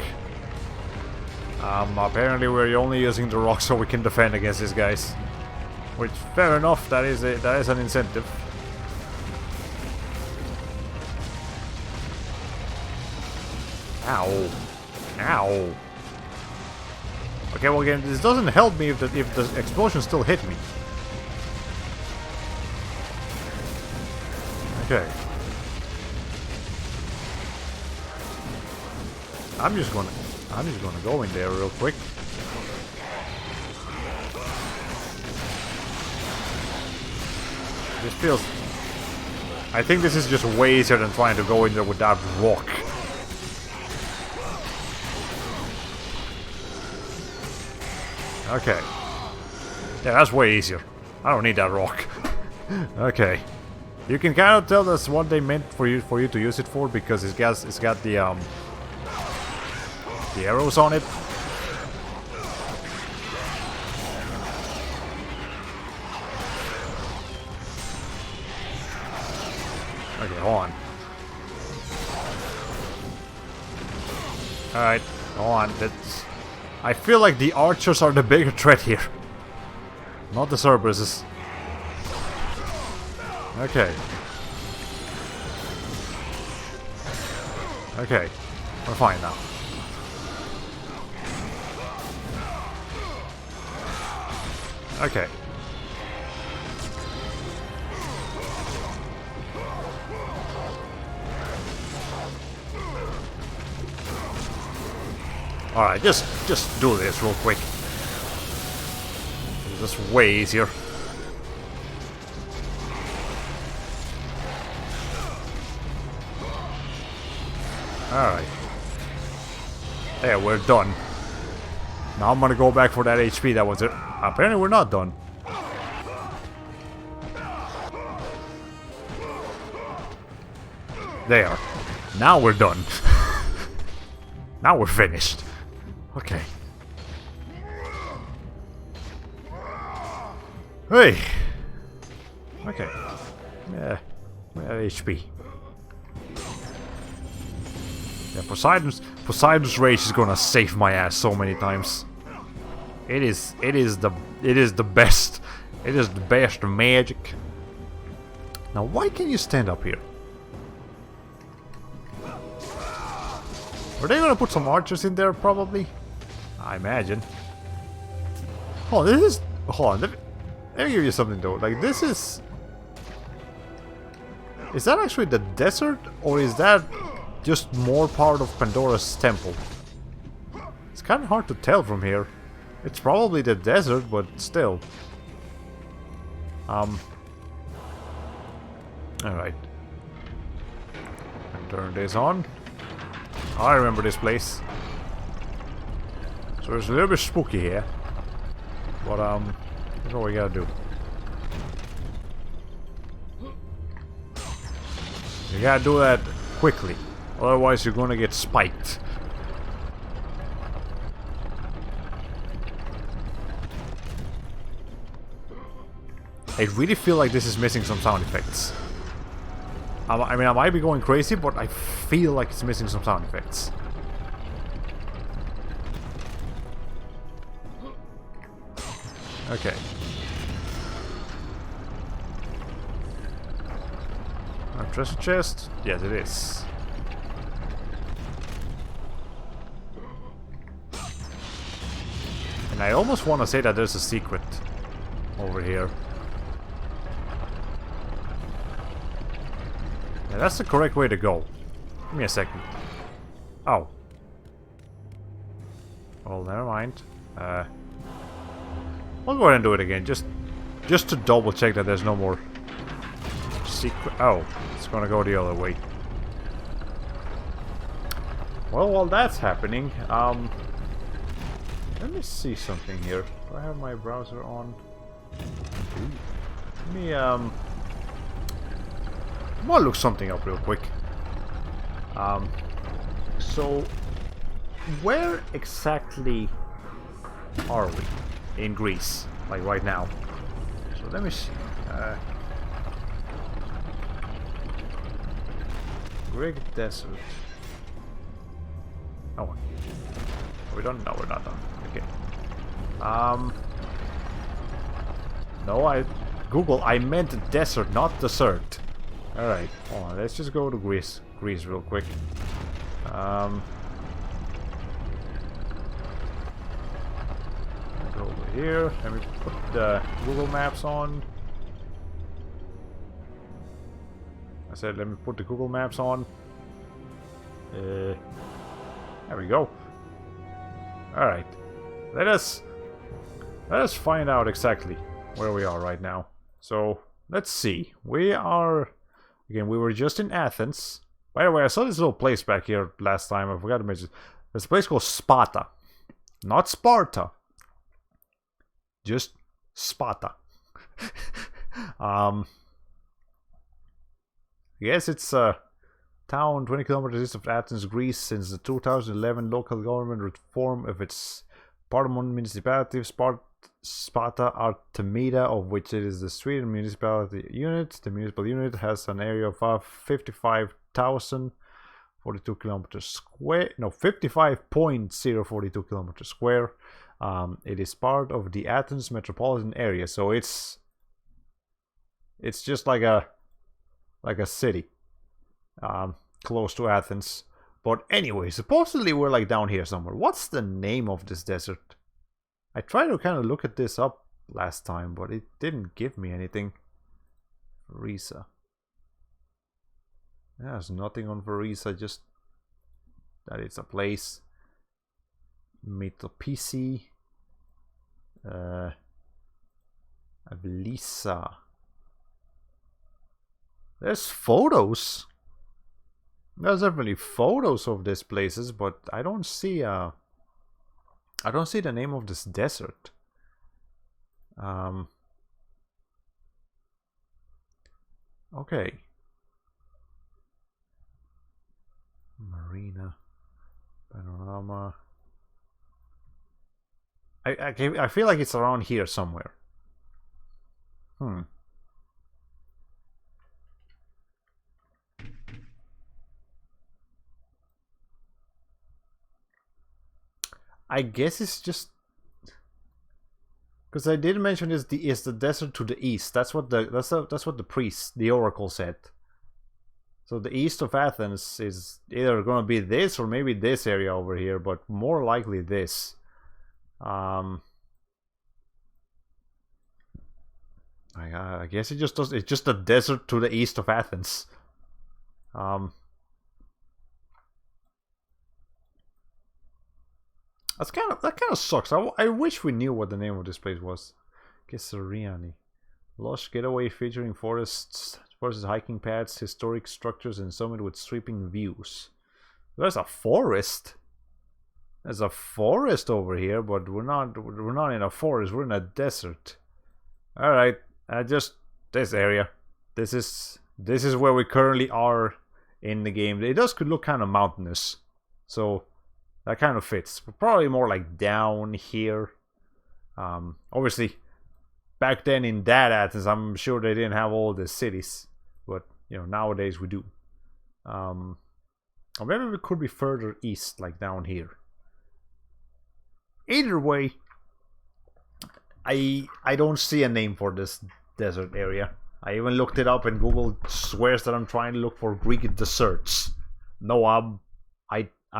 A: Apparently we're only using the rock so we can defend against these guys. Which, fair enough, that is an incentive. Ow. Ow. Okay, well again, this doesn't help me if the explosion still hit me. Okay. I'm just gonna go in there real quick. This feels... I think this is just way easier than trying to go in there with that rock. Okay. Yeah, that's way easier. I don't need that rock. Okay. You can kind of tell that's what they meant for you to use it for, because it's got the arrows on it. Okay, hold on. Alright, hold on. I feel like the archers are the bigger threat here. Not the Cerberuses. Okay. Okay. We're fine now. Okay. Alright, just do this real quick. It's just way easier. Alright. There, we're done. Now I'm gonna go back for that HP that was it. Apparently we're not done. There. Now we're done. Now we're finished. Okay. Hey! Okay. Yeah. HP. Yeah, Poseidon's Rage is gonna save my ass so many times. It is the best. It is the best magic. Now why can you stand up here? Are they gonna put some archers in there probably? I imagine. Hold on, let me give you something though. Like this is that actually the desert, or is that just more part of Pandora's temple? It's kind of hard to tell from here. It's probably the desert, but still. Alright. Turn this on. I remember this place. So it's a little bit spooky here. But that's what we gotta do. You gotta do that quickly. Otherwise you're gonna get spiked. I really feel like this is missing some sound effects. I mean, I might be going crazy, but I feel like it's missing some sound effects. Okay. A treasure chest? Yes, it is. And I almost want to say that there's a secret over here. Yeah, that's the correct way to go. Give me a second. Oh. Well, never mind. We'll go ahead and do it again, just to double check that there's no more secret. Oh, it's gonna go the other way. Well, while that's happening, let me see something here. Do I have my browser on? Let me I'm gonna look something up real quick. So where exactly are we in Greece? Like right now. So let me see. Greek Desert. Oh, are we done? No, we're not done. Okay. No, Google, I meant desert, not desert. Alright, hold on, let's just go to Greece real quick. Go over here, let me put the Google Maps on. I said let me put the Google Maps on. There we go. Alright. Let us find out exactly where we are right now. So let's see. We are Again, we were just in Athens. By the way, I saw this little place back here last time. I forgot to mention. There's a place called Sparta. Not Sparta. Just Sparta. I guess it's a town 20 kilometers east of Athens, Greece. Since the 2011 local government reform of its Parmon municipality, Sparta Artemida, of which it is the Sweden municipality unit. The municipal unit has an area of 55,042 kilometers square. No, 55.042 kilometers square. It is part of the Athens metropolitan area, so it's just like a city, close to Athens. But anyway, supposedly we're like down here somewhere. What's the name of this desert? I tried to kind of look at this up last time, but it didn't give me anything. Varese. There's nothing on Varese, just that it's a place. Metopisi. Ablisa. There's photos. There's definitely photos of these places, but I don't see the name of this desert. Okay. Marina. Panorama. I feel like it's around here somewhere. I guess it's just because I did mention is the desert to the east. That's what the priest, the oracle, said. So the east of Athens is either going to be this or maybe this area over here, but more likely this. I guess it just does. It's just a desert to the east of Athens. That kind of sucks. I wish we knew what the name of this place was. Kesariani. Lush getaway featuring forests, hiking paths, historic structures, and summit with sweeping views. There's a forest. There's a forest over here, but we're not in a forest. We're in a desert. All right, just this area. This is where we currently are in the game. It could look kind of mountainous, so that kind of fits. But probably more like down here. Obviously, back then in that Athens, I'm sure they didn't have all the cities, but nowadays we do. Or maybe we could be further east, like down here. Either way, I don't see a name for this desert area. I even looked it up, and Google swears that I'm trying to look for Greek desserts. No, I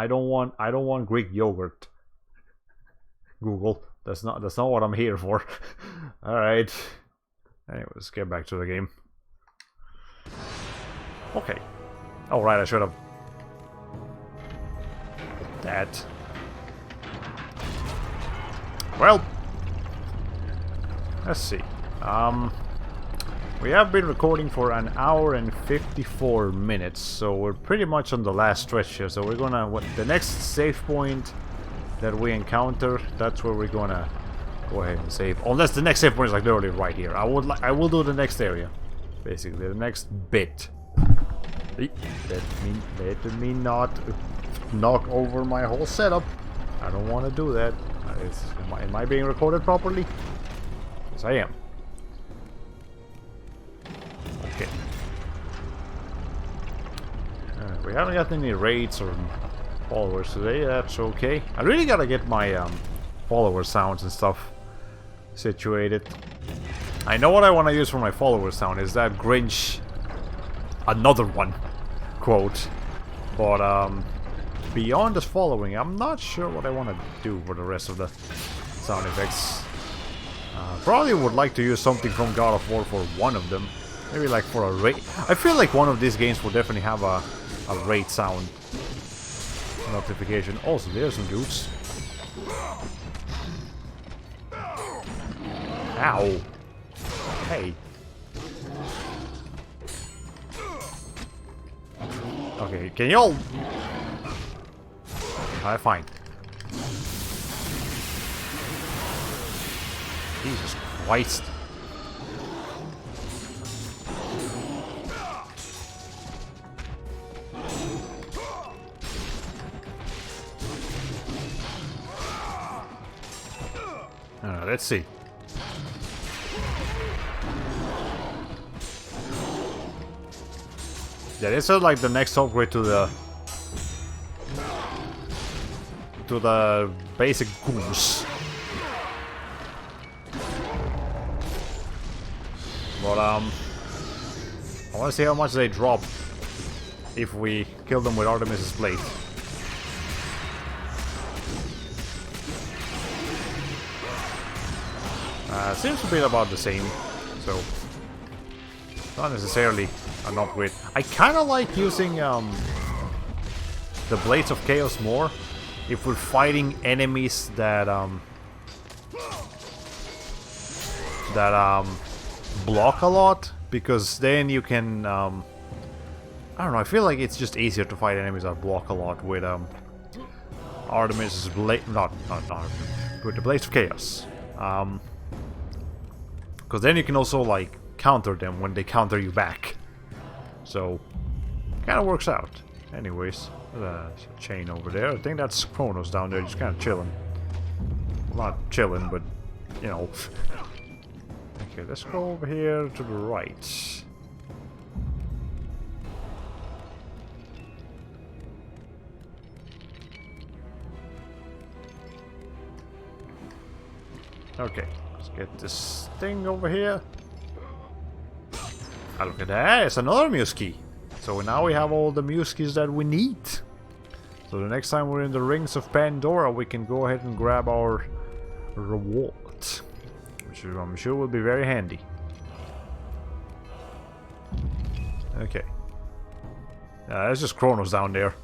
A: don't want Greek yogurt. Google, that's not what I'm here for. All right. Anyway, let's get back to the game. Okay. All right, I should have that. Well, let's see. We have been recording for an hour and 54 minutes, so we're pretty much on the last stretch here. So we're gonna, the next save point that we encounter, that's where we're gonna go ahead and save. Unless the next save point is like literally right here. I will do the next area, basically the next bit. Let me not knock over my whole setup. I don't want to do that. Am I being recorded properly? Yes, I am. Okay. We haven't got any raids or followers today. That's okay. I really gotta get my follower sounds and stuff situated. I know what I want to use for my follower sound is that Grinch, another one, quote. But beyond this following, I'm not sure what I want to do for the rest of the sound effects. Probably would like to use something from God of War for one of them. Maybe like for a raid. I feel like one of these games will definitely have a raid sound notification. Also, there's some dudes. Ow. Hey. Okay, can you all... Alright, fine. Jesus Christ. Let's see. Yeah, this is like the next upgrade to the basic goose. But I want to see how much they drop if we kill them with Artemis's blade. Seems to be about the same, so not necessarily an upgrade. I kind of like using the Blades of Chaos more if we're fighting enemies that block a lot, because then you can I don't know, I feel like it's just easier to fight enemies that block a lot with Artemis's blade, not with the Blades of Chaos. Because then you can also, like, counter them when they counter you back. So, kind of works out. Anyways, there's a chain over there. I think that's Kronos down there, just kind of chilling. Well, not chilling, but, you know. Okay, let's go over here to the right. Okay. Get this thing over here. Ah, look at that, it's another Muse key. So now we have all the Muse keys that we need. So the next time we're in the Rings of Pandora, we can go ahead and grab our reward, which I'm sure will be very handy. Okay. It's just Kronos down there.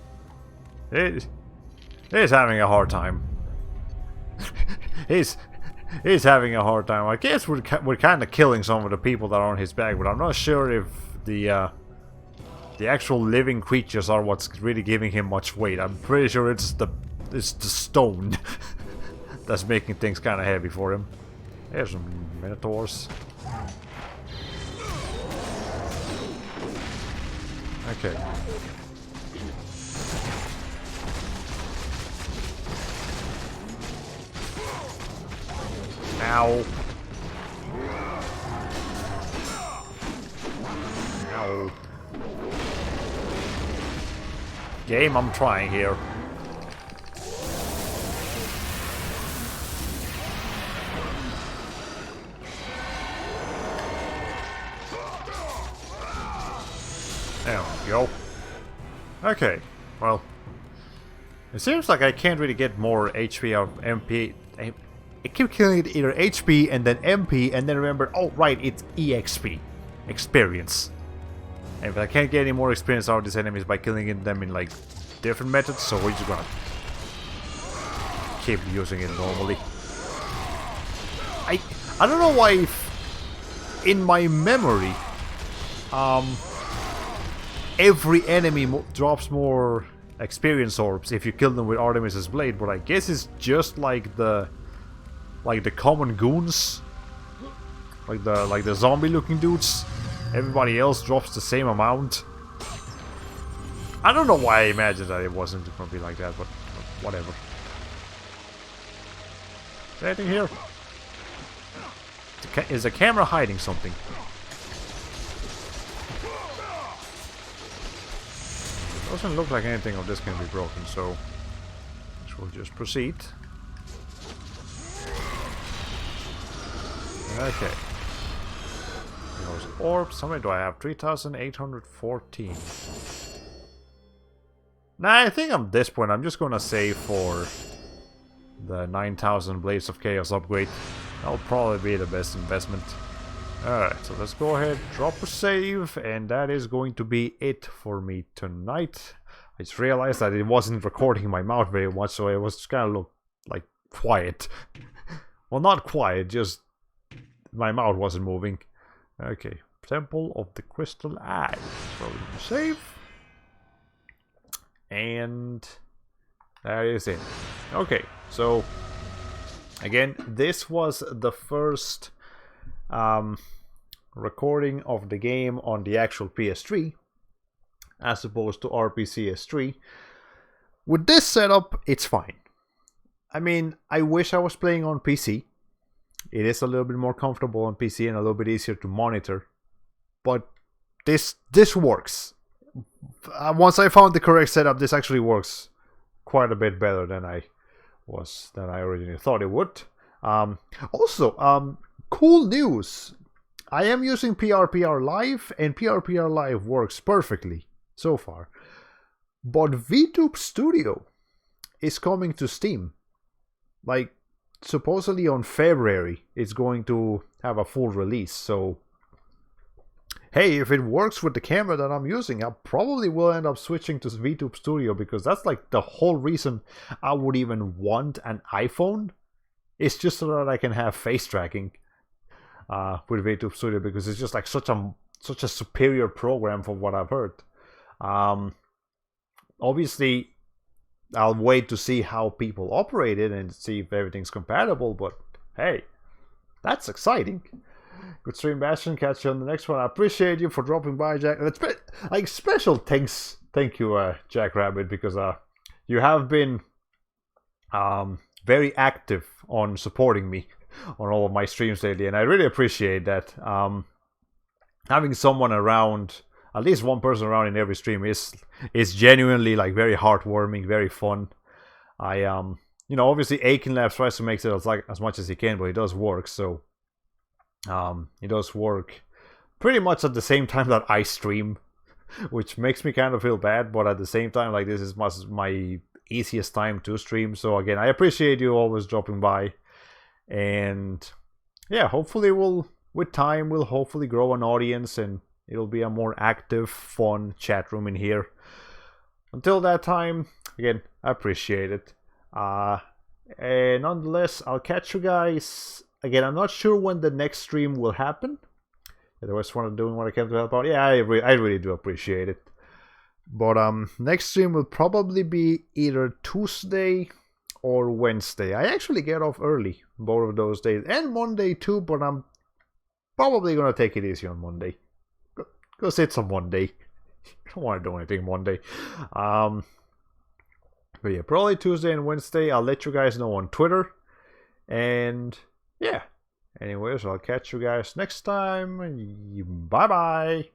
A: He's having a hard time. He's having a hard time. I guess we're kind of killing some of the people that are on his back, but I'm not sure if the actual living creatures are what's really giving him much weight. I'm pretty sure it's the stone that's making things kind of heavy for him. There's some Minotaurs. Okay. Ow. Ow. Game, I'm trying here. There we go. Okay, well, it seems like I can't really get more HP out of MP. I keep killing it either HP and then MP and then remember, oh right, it's EXP. Experience. And if I can't get any more experience out of these enemies by killing them in like different methods, so we're just gonna keep using it normally. I don't know why in my memory every enemy drops more experience orbs if you kill them with Artemis's blade, but I guess it's just like the common goons, like the zombie looking dudes. Everybody else drops the same amount. I don't know why I imagined that it wasn't gonna be like that, but whatever. Is there anything here? Is the camera hiding something? Doesn't look like anything of this can be broken, so we'll just proceed. Okay. Those orbs. How many do I have? 3,814. Nah, I think at this point I'm just gonna save for the 9,000 Blades of Chaos upgrade. That'll probably be the best investment. Alright, so let's go ahead, drop a save, and that is going to be it for me tonight. I just realized that it wasn't recording my mouth very much, so it was kind of look like quiet. Well, not quiet, just my mouth wasn't moving. Okay, Temple of the Crystal Eye. So save. And that is it. Okay, so again, this was the first recording of the game on the actual PS3 as opposed to RPCS3. With this setup, it's fine. I mean, I wish I was playing on PC. It is a little bit more comfortable on PC and a little bit easier to monitor. But this works. Once I found the correct setup, this actually works quite a bit better than I originally thought it would. Also, cool news. I am using PRPR Live, and PRPR Live works perfectly so far. But VTube Studio is coming to Steam. Like, supposedly on February, it's going to have a full release. So, hey, if it works with the camera that I'm using, I probably will end up switching to VTube Studio, because that's like the whole reason I would even want an iPhone. It's just so that I can have face tracking with VTube Studio, because it's just like such a superior program from what I've heard. Obviously, I'll wait to see how people operate it and see if everything's compatible, but hey, that's exciting. Good stream, Bastion. Catch you on the next one. I appreciate you for dropping by, Jack. Like, special thanks, thank you, Jack Rabbit, because you have been very active on supporting me on all of my streams lately, and I really appreciate that. Having someone around, at least one person around in every stream, is genuinely like very heartwarming, very fun. You know, obviously Aiken Labs tries to make it as much as he can, but it does work. So it does work pretty much at the same time that I stream, which makes me kind of feel bad, but at the same time, like, this is my easiest time to stream. So again, I appreciate you always dropping by, and yeah, hopefully with time we'll hopefully grow an audience, and it'll be a more active, fun chat room in here. Until that time, again, I appreciate it. And nonetheless, I'll catch you guys. Again, I'm not sure when the next stream will happen. Otherwise, doing what I can to help out. Yeah, I really do appreciate it. But next stream will probably be either Tuesday or Wednesday. I actually get off early both of those days, and Monday too. But I'm probably gonna take it easy on Monday. Because it's a Monday. I don't want to do anything Monday. But yeah, probably Tuesday and Wednesday. I'll let you guys know on Twitter. And yeah. Anyways, I'll catch you guys next time. Bye bye.